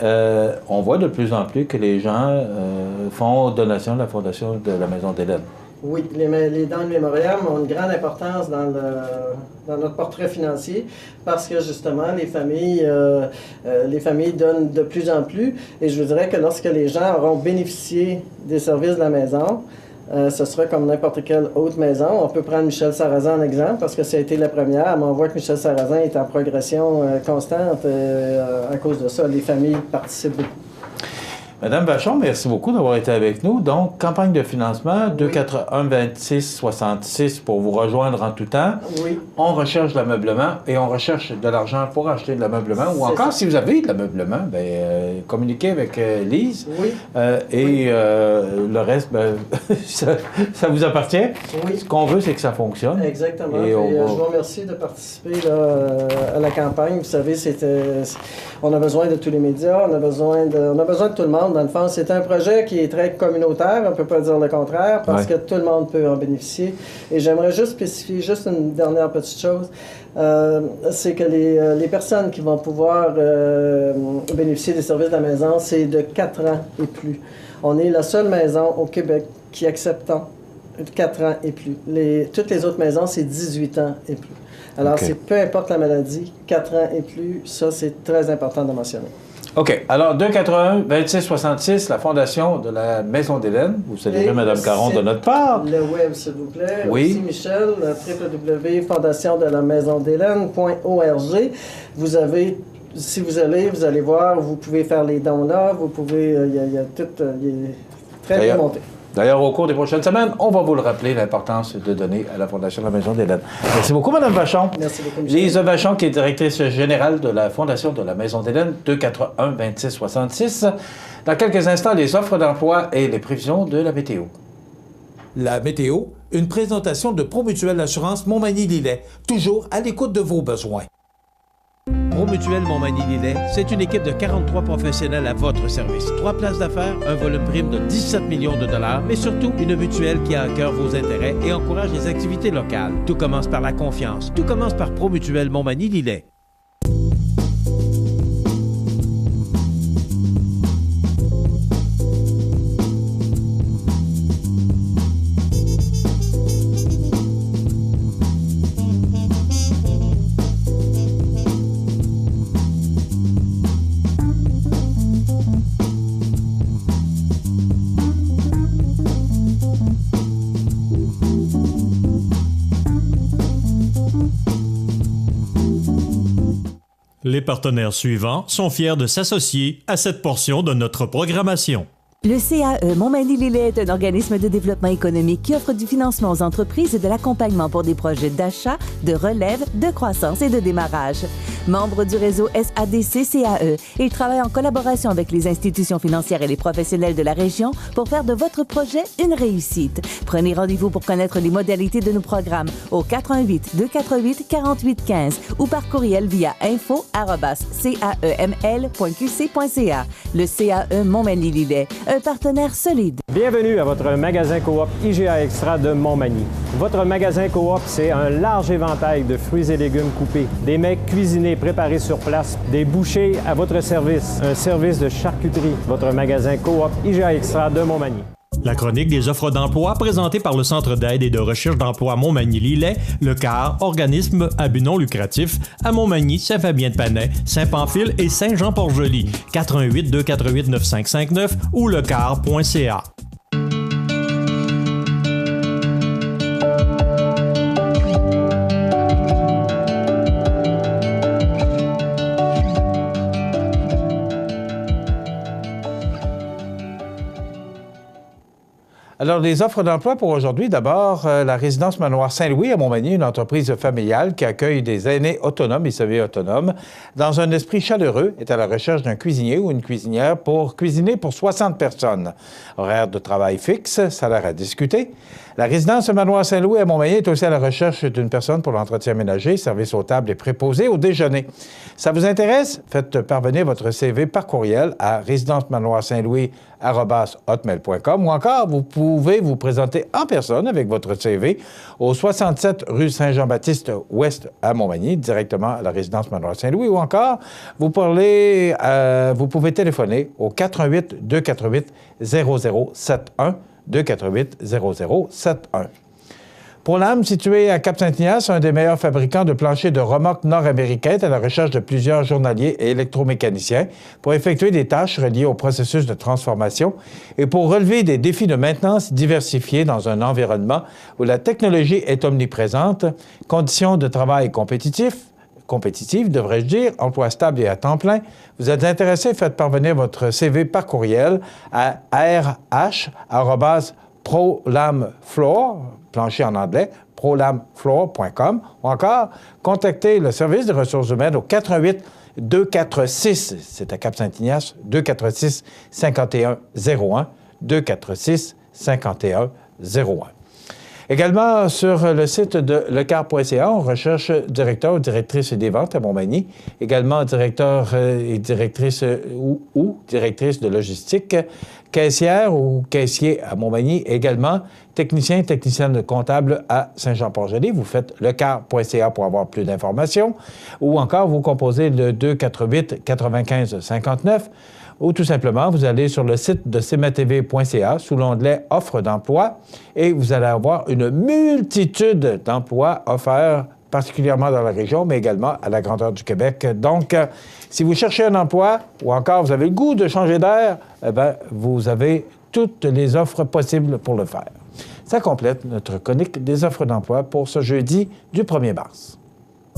on voit de plus en plus que les gens font donation à la Fondation de la Maison d'Hélène. Oui, les dons de mémoriam ont une grande importance dans notre portrait financier parce que justement, les familles donnent de plus en plus. Et je vous dirais que lorsque les gens auront bénéficié des services de la maison, ce sera comme n'importe quelle autre maison. On peut prendre Michel Sarrazin en exemple parce que ça a été la première, mais on voit que Michel Sarrazin est en progression constante à cause de ça. Les familles participent beaucoup. Madame Vachon, merci beaucoup d'avoir été avec nous. Donc, campagne de financement, 241-26-66 pour vous rejoindre en tout temps. Oui. On recherche de l'ameublement et on recherche de l'argent pour acheter de l'ameublement. Ou encore, si vous avez de l'ameublement, communiquez avec Lise. Oui. Le reste, ça vous appartient. Oui. Ce qu'on veut, c'est que ça fonctionne. Exactement. Je vous remercie de participer à la campagne. Vous savez, on a besoin de tous les médias, on a besoin de tout le monde. Dans le fond, c'est un projet qui est très communautaire, on ne peut pas dire le contraire, parce que tout le monde peut en bénéficier. Et j'aimerais juste spécifier une dernière petite chose, c'est que les personnes qui vont pouvoir bénéficier des services de la maison, c'est de 4 ans et plus. On est la seule maison au Québec qui acceptons 4 ans et plus. Toutes les autres maisons, c'est 18 ans et plus. Alors, c'est peu importe la maladie, 4 ans et plus, ça, c'est très important de mentionner. OK. Alors, 281-26-66, la Fondation de la Maison d'Hélène. Vous saluerez Mme Caron de notre part. Le web, s'il vous plaît. Oui. Aussi, Michel, www.fondationdelaMaisonDhélène.org. Vous avez, si vous allez voir, vous pouvez faire les dons là. Vous pouvez, il y a tout, il est très bien monté. D'ailleurs, au cours des prochaines semaines, on va vous le rappeler, l'importance de donner à la Fondation de la Maison d'Hélène. Merci beaucoup, Mme Vachon. Merci beaucoup, Michel. Lise Vachon, qui est directrice générale de la Fondation de la Maison d'Hélène, 241-26-66. Dans quelques instants, les offres d'emploi et les prévisions de la météo. La météo, une présentation de Promutuelle Assurance Montmagny-Lillet, toujours à l'écoute de vos besoins. Promutuelle Montmagny-Lillet, c'est une équipe de 43 professionnels à votre service. 3 places d'affaires, un volume prime de 17 millions de dollars, mais surtout une mutuelle qui a à cœur vos intérêts et encourage les activités locales. Tout commence par la confiance. Tout commence par Promutuelle Montmagny-Lillet. Les partenaires suivants sont fiers de s'associer à cette portion de notre programmation. Le CAE Montmagny-Lillet est un organisme de développement économique qui offre du financement aux entreprises et de l'accompagnement pour des projets d'achat, de relève, de croissance et de démarrage. Membre du réseau SADC-CAE, il travaille en collaboration avec les institutions financières et les professionnels de la région pour faire de votre projet une réussite. Prenez rendez-vous pour connaître les modalités de nos programmes au 418-248-4815 ou par courriel via info@caeml.qc.ca. Le CAE Montmagny-Lillet, un partenaire solide. Bienvenue à votre magasin coop IGA Extra de Montmagny. Votre magasin coop, c'est un large éventail de fruits et légumes coupés, des mets cuisinés préparés sur place, des bouchées à votre service, un service de charcuterie. Votre magasin coop IGA Extra de Montmagny. La chronique des offres d'emploi présentée par le Centre d'aide et de recherche d'emploi Montmagny-Lillet, le CAR, organisme à but non lucratif, à Montmagny, Saint-Fabien-de-Panay, Saint-Pamphile et Saint-Jean-Port-Joli. 418-248-9559 ou lecar.ca. Alors, les offres d'emploi pour aujourd'hui, d'abord, la résidence Manoir Saint-Louis à Montmagny, une entreprise familiale qui accueille des aînés autonomes et semi-autonomes dans un esprit chaleureux, est à la recherche d'un cuisinier ou une cuisinière pour cuisiner pour 60 personnes. Horaire de travail fixe, salaire à discuter. La résidence Manoir Saint-Louis à Montmagny est aussi à la recherche d'une personne pour l'entretien ménager, service aux tables et préposé au déjeuner. Ça vous intéresse? Faites parvenir votre CV par courriel à résidence-manoir-saint-louis@hotmail.com ou encore, vous pouvez vous présenter en personne avec votre CV au 67 rue Saint-Jean-Baptiste-Ouest à Montmagny, directement à la résidence Manoir Saint-Louis, ou encore, vous pouvez téléphoner au 418-248-0071, 248-0071. Pour l'âme, situé à Cap-Saint-Ignace, un des meilleurs fabricants de planchers de remorques nord-américains est à la recherche de plusieurs journaliers et électromécaniciens pour effectuer des tâches reliées au processus de transformation et pour relever des défis de maintenance diversifiés dans un environnement où la technologie est omniprésente, conditions de travail compétitives, devrais-je dire, emploi stable et à temps plein. Vous êtes intéressé, faites parvenir votre CV par courriel à rh@prolamfloor, plancher en anglais, prolamfloor.com, ou encore contactez le service de ressources humaines au 418-246, c'est à Cap-Saint-Ignace, 246-5101, 246-5101. Également, sur le site de lecar.ca, on recherche directeur ou directrice des ventes à Montmagny, également directeur et directrice ou directrice de logistique, caissière ou caissier à Montmagny, également technicien, technicienne comptable à Saint-Jean-Port-Joli. Vous faites lecar.ca pour avoir plus d'informations, ou encore vous composez le 248-95-59, ou tout simplement, vous allez sur le site de cmatv.ca sous l'onglet « Offres d'emploi » et vous allez avoir une multitude d'emplois offerts, particulièrement dans la région, mais également à la grandeur du Québec. Donc, si vous cherchez un emploi ou encore vous avez le goût de changer d'air, eh bien, vous avez toutes les offres possibles pour le faire. Ça complète notre chronique des offres d'emploi pour ce jeudi du 1er mars.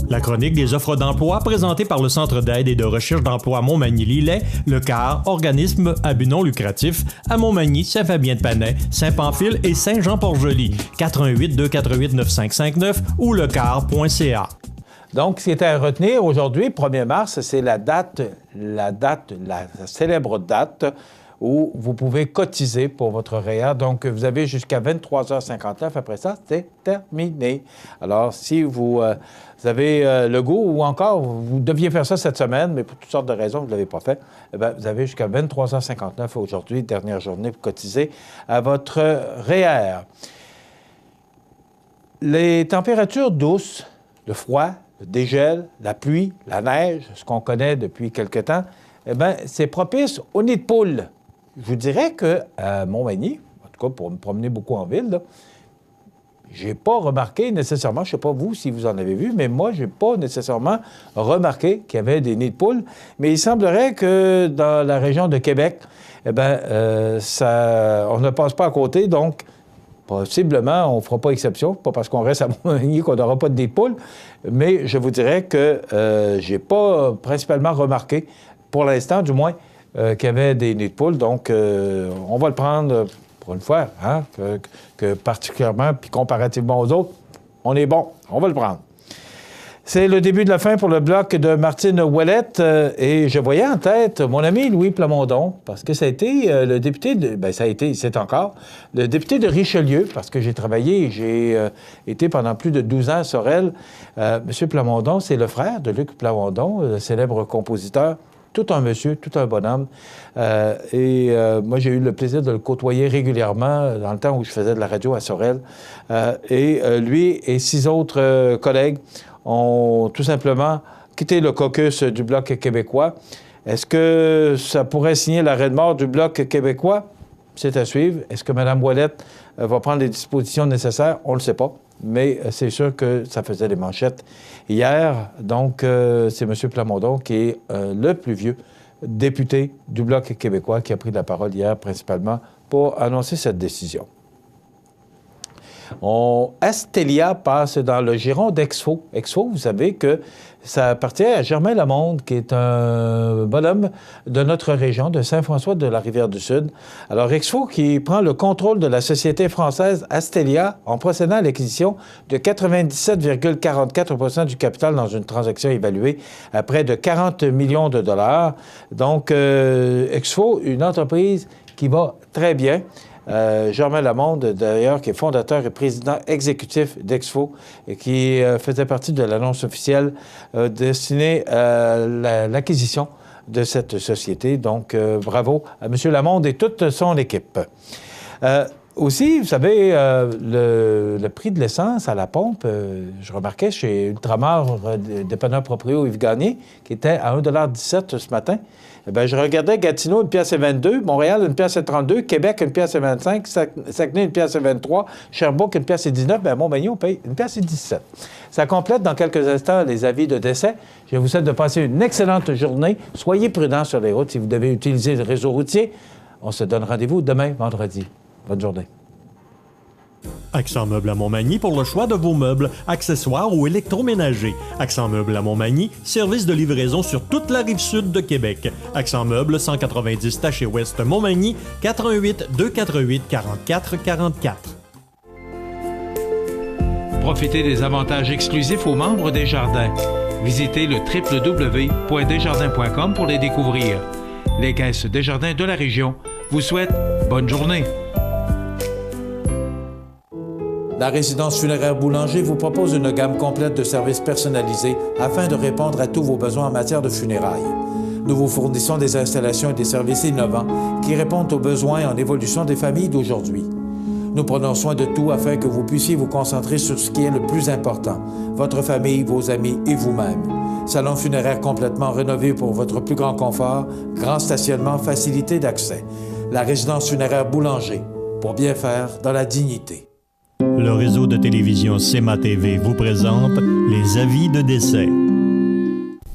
La chronique des offres d'emploi présentée par le Centre d'aide et de recherche d'emploi Montmagny-Lillet, le CAR, organisme à but non lucratif, à Montmagny, Saint-Fabien-de-Panay, Saint-Pamphile et Saint-Jean-Port-Joli. 418-248-9559 ou lecar.ca. Donc, ce qui était à retenir aujourd'hui, 1er mars, c'est la célèbre date où vous pouvez cotiser pour votre REER. Donc, vous avez jusqu'à 23h59. Après ça, c'est terminé. Alors, si vous avez le goût ou encore, vous deviez faire ça cette semaine, mais pour toutes sortes de raisons, vous ne l'avez pas fait, eh bien, vous avez jusqu'à 23h59 aujourd'hui, dernière journée, pour cotiser à votre REER. Les températures douces, le froid, le dégel, la pluie, la neige, ce qu'on connaît depuis quelque temps, eh bien, c'est propice au nid de poule. Je vous dirais qu'à Montmagny, en tout cas pour me promener beaucoup en ville, je n'ai pas remarqué nécessairement, je ne sais pas vous si vous en avez vu, mais moi, je n'ai pas nécessairement remarqué qu'il y avait des nids de poules. Mais il semblerait que dans la région de Québec, eh bien, on ne passe pas à côté, donc possiblement, on ne fera pas exception, pas parce qu'on reste à Montmagny qu'on n'aura pas de nids de poules, mais je vous dirais que je n'ai pas principalement remarqué, pour l'instant du moins, qu'il y avait des nids de poules. Donc, on va le prendre pour une fois, hein, que particulièrement, puis comparativement aux autres, on est bon, on va le prendre. C'est le début de la fin pour le bloc de Martine Ouellette et je voyais en tête mon ami Louis Plamondon, parce que ça a été le député de... Bien, ça a été, c'est encore, le député de Richelieu, parce que j'ai été pendant plus de 12 ans à Sorel. Monsieur Plamondon, c'est le frère de Luc Plamondon, le célèbre compositeur. Tout un monsieur, tout un bonhomme. Moi, j'ai eu le plaisir de le côtoyer régulièrement dans le temps où je faisais de la radio à Sorel. Lui et 6 autres collègues ont tout simplement quitté le caucus du Bloc québécois. Est-ce que ça pourrait signer l'arrêt de mort du Bloc québécois? C'est à suivre. Est-ce que Mme Ouellette va prendre les dispositions nécessaires? On ne le sait pas. Mais c'est sûr que ça faisait des manchettes hier. Donc, c'est M. Plamondon qui est le plus vieux député du Bloc québécois qui a pris la parole hier principalement pour annoncer cette décision. Astelia passe dans le giron d'Exfo. Exfo, vous savez que ça appartient à Germain Lamonde, qui est un bonhomme de notre région, de Saint-François de la Rivière-du-Sud. Alors, Exfo qui prend le contrôle de la société française Astelia en procédant à l'acquisition de 97,44 % du capital dans une transaction évaluée à près de 40 millions de dollars. Donc, Exfo, une entreprise qui va très bien. Germain Lamonde, d'ailleurs, qui est fondateur et président exécutif d'Exfo et qui faisait partie de l'annonce officielle destinée à l'acquisition de cette société. Donc, bravo à M. Lamonde et toute son équipe. Aussi, vous savez, le prix de l'essence à la pompe, je remarquais chez Ultramar, dépanneur proprio Yves Gagné, qui était à 1,17 $ ce matin. Bien, je regardais Gatineau, 1,22 $, Montréal, 1,32 $, Québec, 1,25 $, Saguenay, 1,23 $, Sherbrooke, 1,19 $. Bien, à Montmagny, on paye 1,17 $. Ça complète dans quelques instants les avis de décès. Je vous souhaite de passer une excellente journée. Soyez prudents sur les routes si vous devez utiliser le réseau routier. On se donne rendez-vous demain, vendredi. Bonne journée. Accent Meubles à Montmagny pour le choix de vos meubles, accessoires ou électroménagers. Accent Meubles à Montmagny, service de livraison sur toute la rive sud de Québec. Accent Meubles, 190 Taché-Ouest Montmagny, 88 248 44 44. Profitez des avantages exclusifs aux membres des Jardins. Visitez le www.desjardins.com pour les découvrir. Les Caisses Desjardins de la région vous souhaitent bonne journée. La résidence funéraire Boulanger vous propose une gamme complète de services personnalisés afin de répondre à tous vos besoins en matière de funérailles. Nous vous fournissons des installations et des services innovants qui répondent aux besoins en évolution des familles d'aujourd'hui. Nous prenons soin de tout afin que vous puissiez vous concentrer sur ce qui est le plus important, votre famille, vos amis et vous-même. Salon funéraire complètement rénové pour votre plus grand confort, grand stationnement, facilité d'accès. La résidence funéraire Boulanger, pour bien faire dans la dignité. Le réseau de télévision CEMA TV vous présente les avis de décès.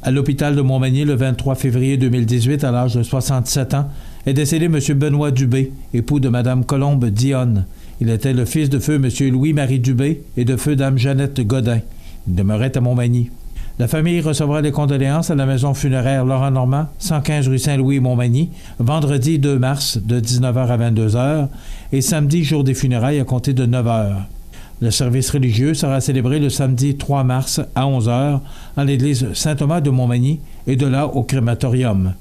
À l'hôpital de Montmagny, le 23 février 2018, à l'âge de 67 ans, est décédé M. Benoît Dubé, époux de Mme Colombe Dionne. Il était le fils de feu M. Louis-Marie Dubé et de feu Dame Jeannette Godin. Il demeurait à Montmagny. La famille recevra les condoléances à la maison funéraire Laurent Normand, 115 rue Saint-Louis, Montmagny, vendredi 2 mars de 19h à 22h et samedi, jour des funérailles, à compter de 9h. Le service religieux sera célébré le samedi 3 mars à 11h en l'église Saint-Thomas de Montmagny et de là au crématorium.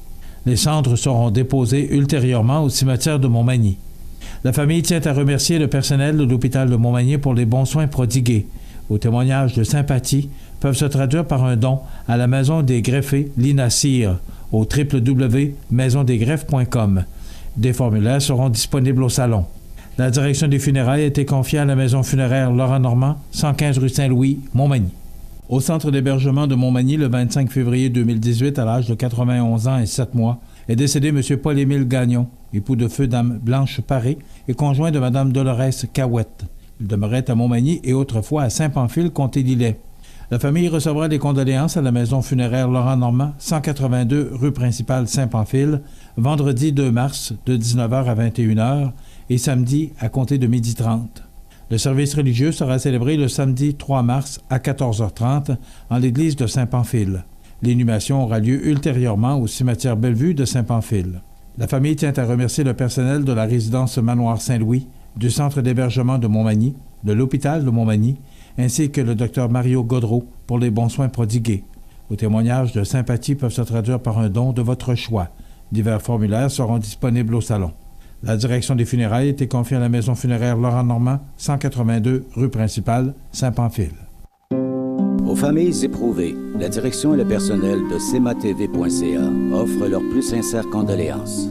Les cendres seront déposées ultérieurement au cimetière de Montmagny. La famille tient à remercier le personnel de l'hôpital de Montmagny pour les bons soins prodigués. Vos témoignages de sympathie peuvent se traduire par un don à la Maison des greffés Lina Cyr au www.maisondesgreffes.com. Des formulaires seront disponibles au salon. La direction des funérailles a été confiée à la maison funéraire Laurent Normand, 115 rue Saint-Louis, Montmagny. Au centre d'hébergement de Montmagny, le 25 février 2018, à l'âge de 91 ans et 7 mois, est décédé M. Paul-Émile Gagnon, époux de feu Dame Blanche Paré et conjoint de Mme Dolores Cahouette. Il demeurait à Montmagny et autrefois à Saint-Pamphile, comté d'Illet. La famille recevra des condoléances à la maison funéraire Laurent Normand, 182 rue principale Saint-Pamphile, vendredi 2 mars de 19h à 21h et samedi à compter de 12h30. Le service religieux sera célébré le samedi 3 mars à 14h30 en l'église de Saint-Pamphile. L'inhumation aura lieu ultérieurement au cimetière Bellevue de Saint-Pamphile. La famille tient à remercier le personnel de la résidence Manoir Saint-Louis, du centre d'hébergement de Montmagny, de l'hôpital de Montmagny, ainsi que le Dr Mario Godreau pour les bons soins prodigués. Vos témoignages de sympathie peuvent se traduire par un don de votre choix. Divers formulaires seront disponibles au salon. La direction des funérailles a été confiée à la maison funéraire Laurent Normand, 182 rue principale, Saint-Pamphile. Aux familles éprouvées, la direction et le personnel de cematv.ca offrent leurs plus sincères condoléances.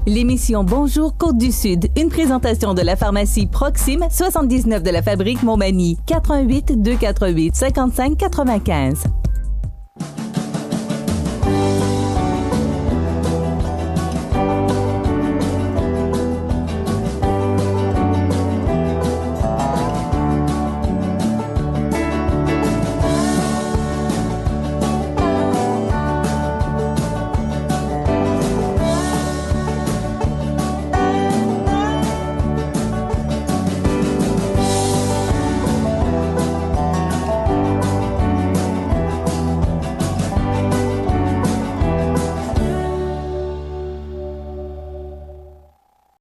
L'émission Bonjour Côte-du-Sud, une présentation de la pharmacie Proxime, 79 de la Fabrique Montmagny, 418 248 55 95.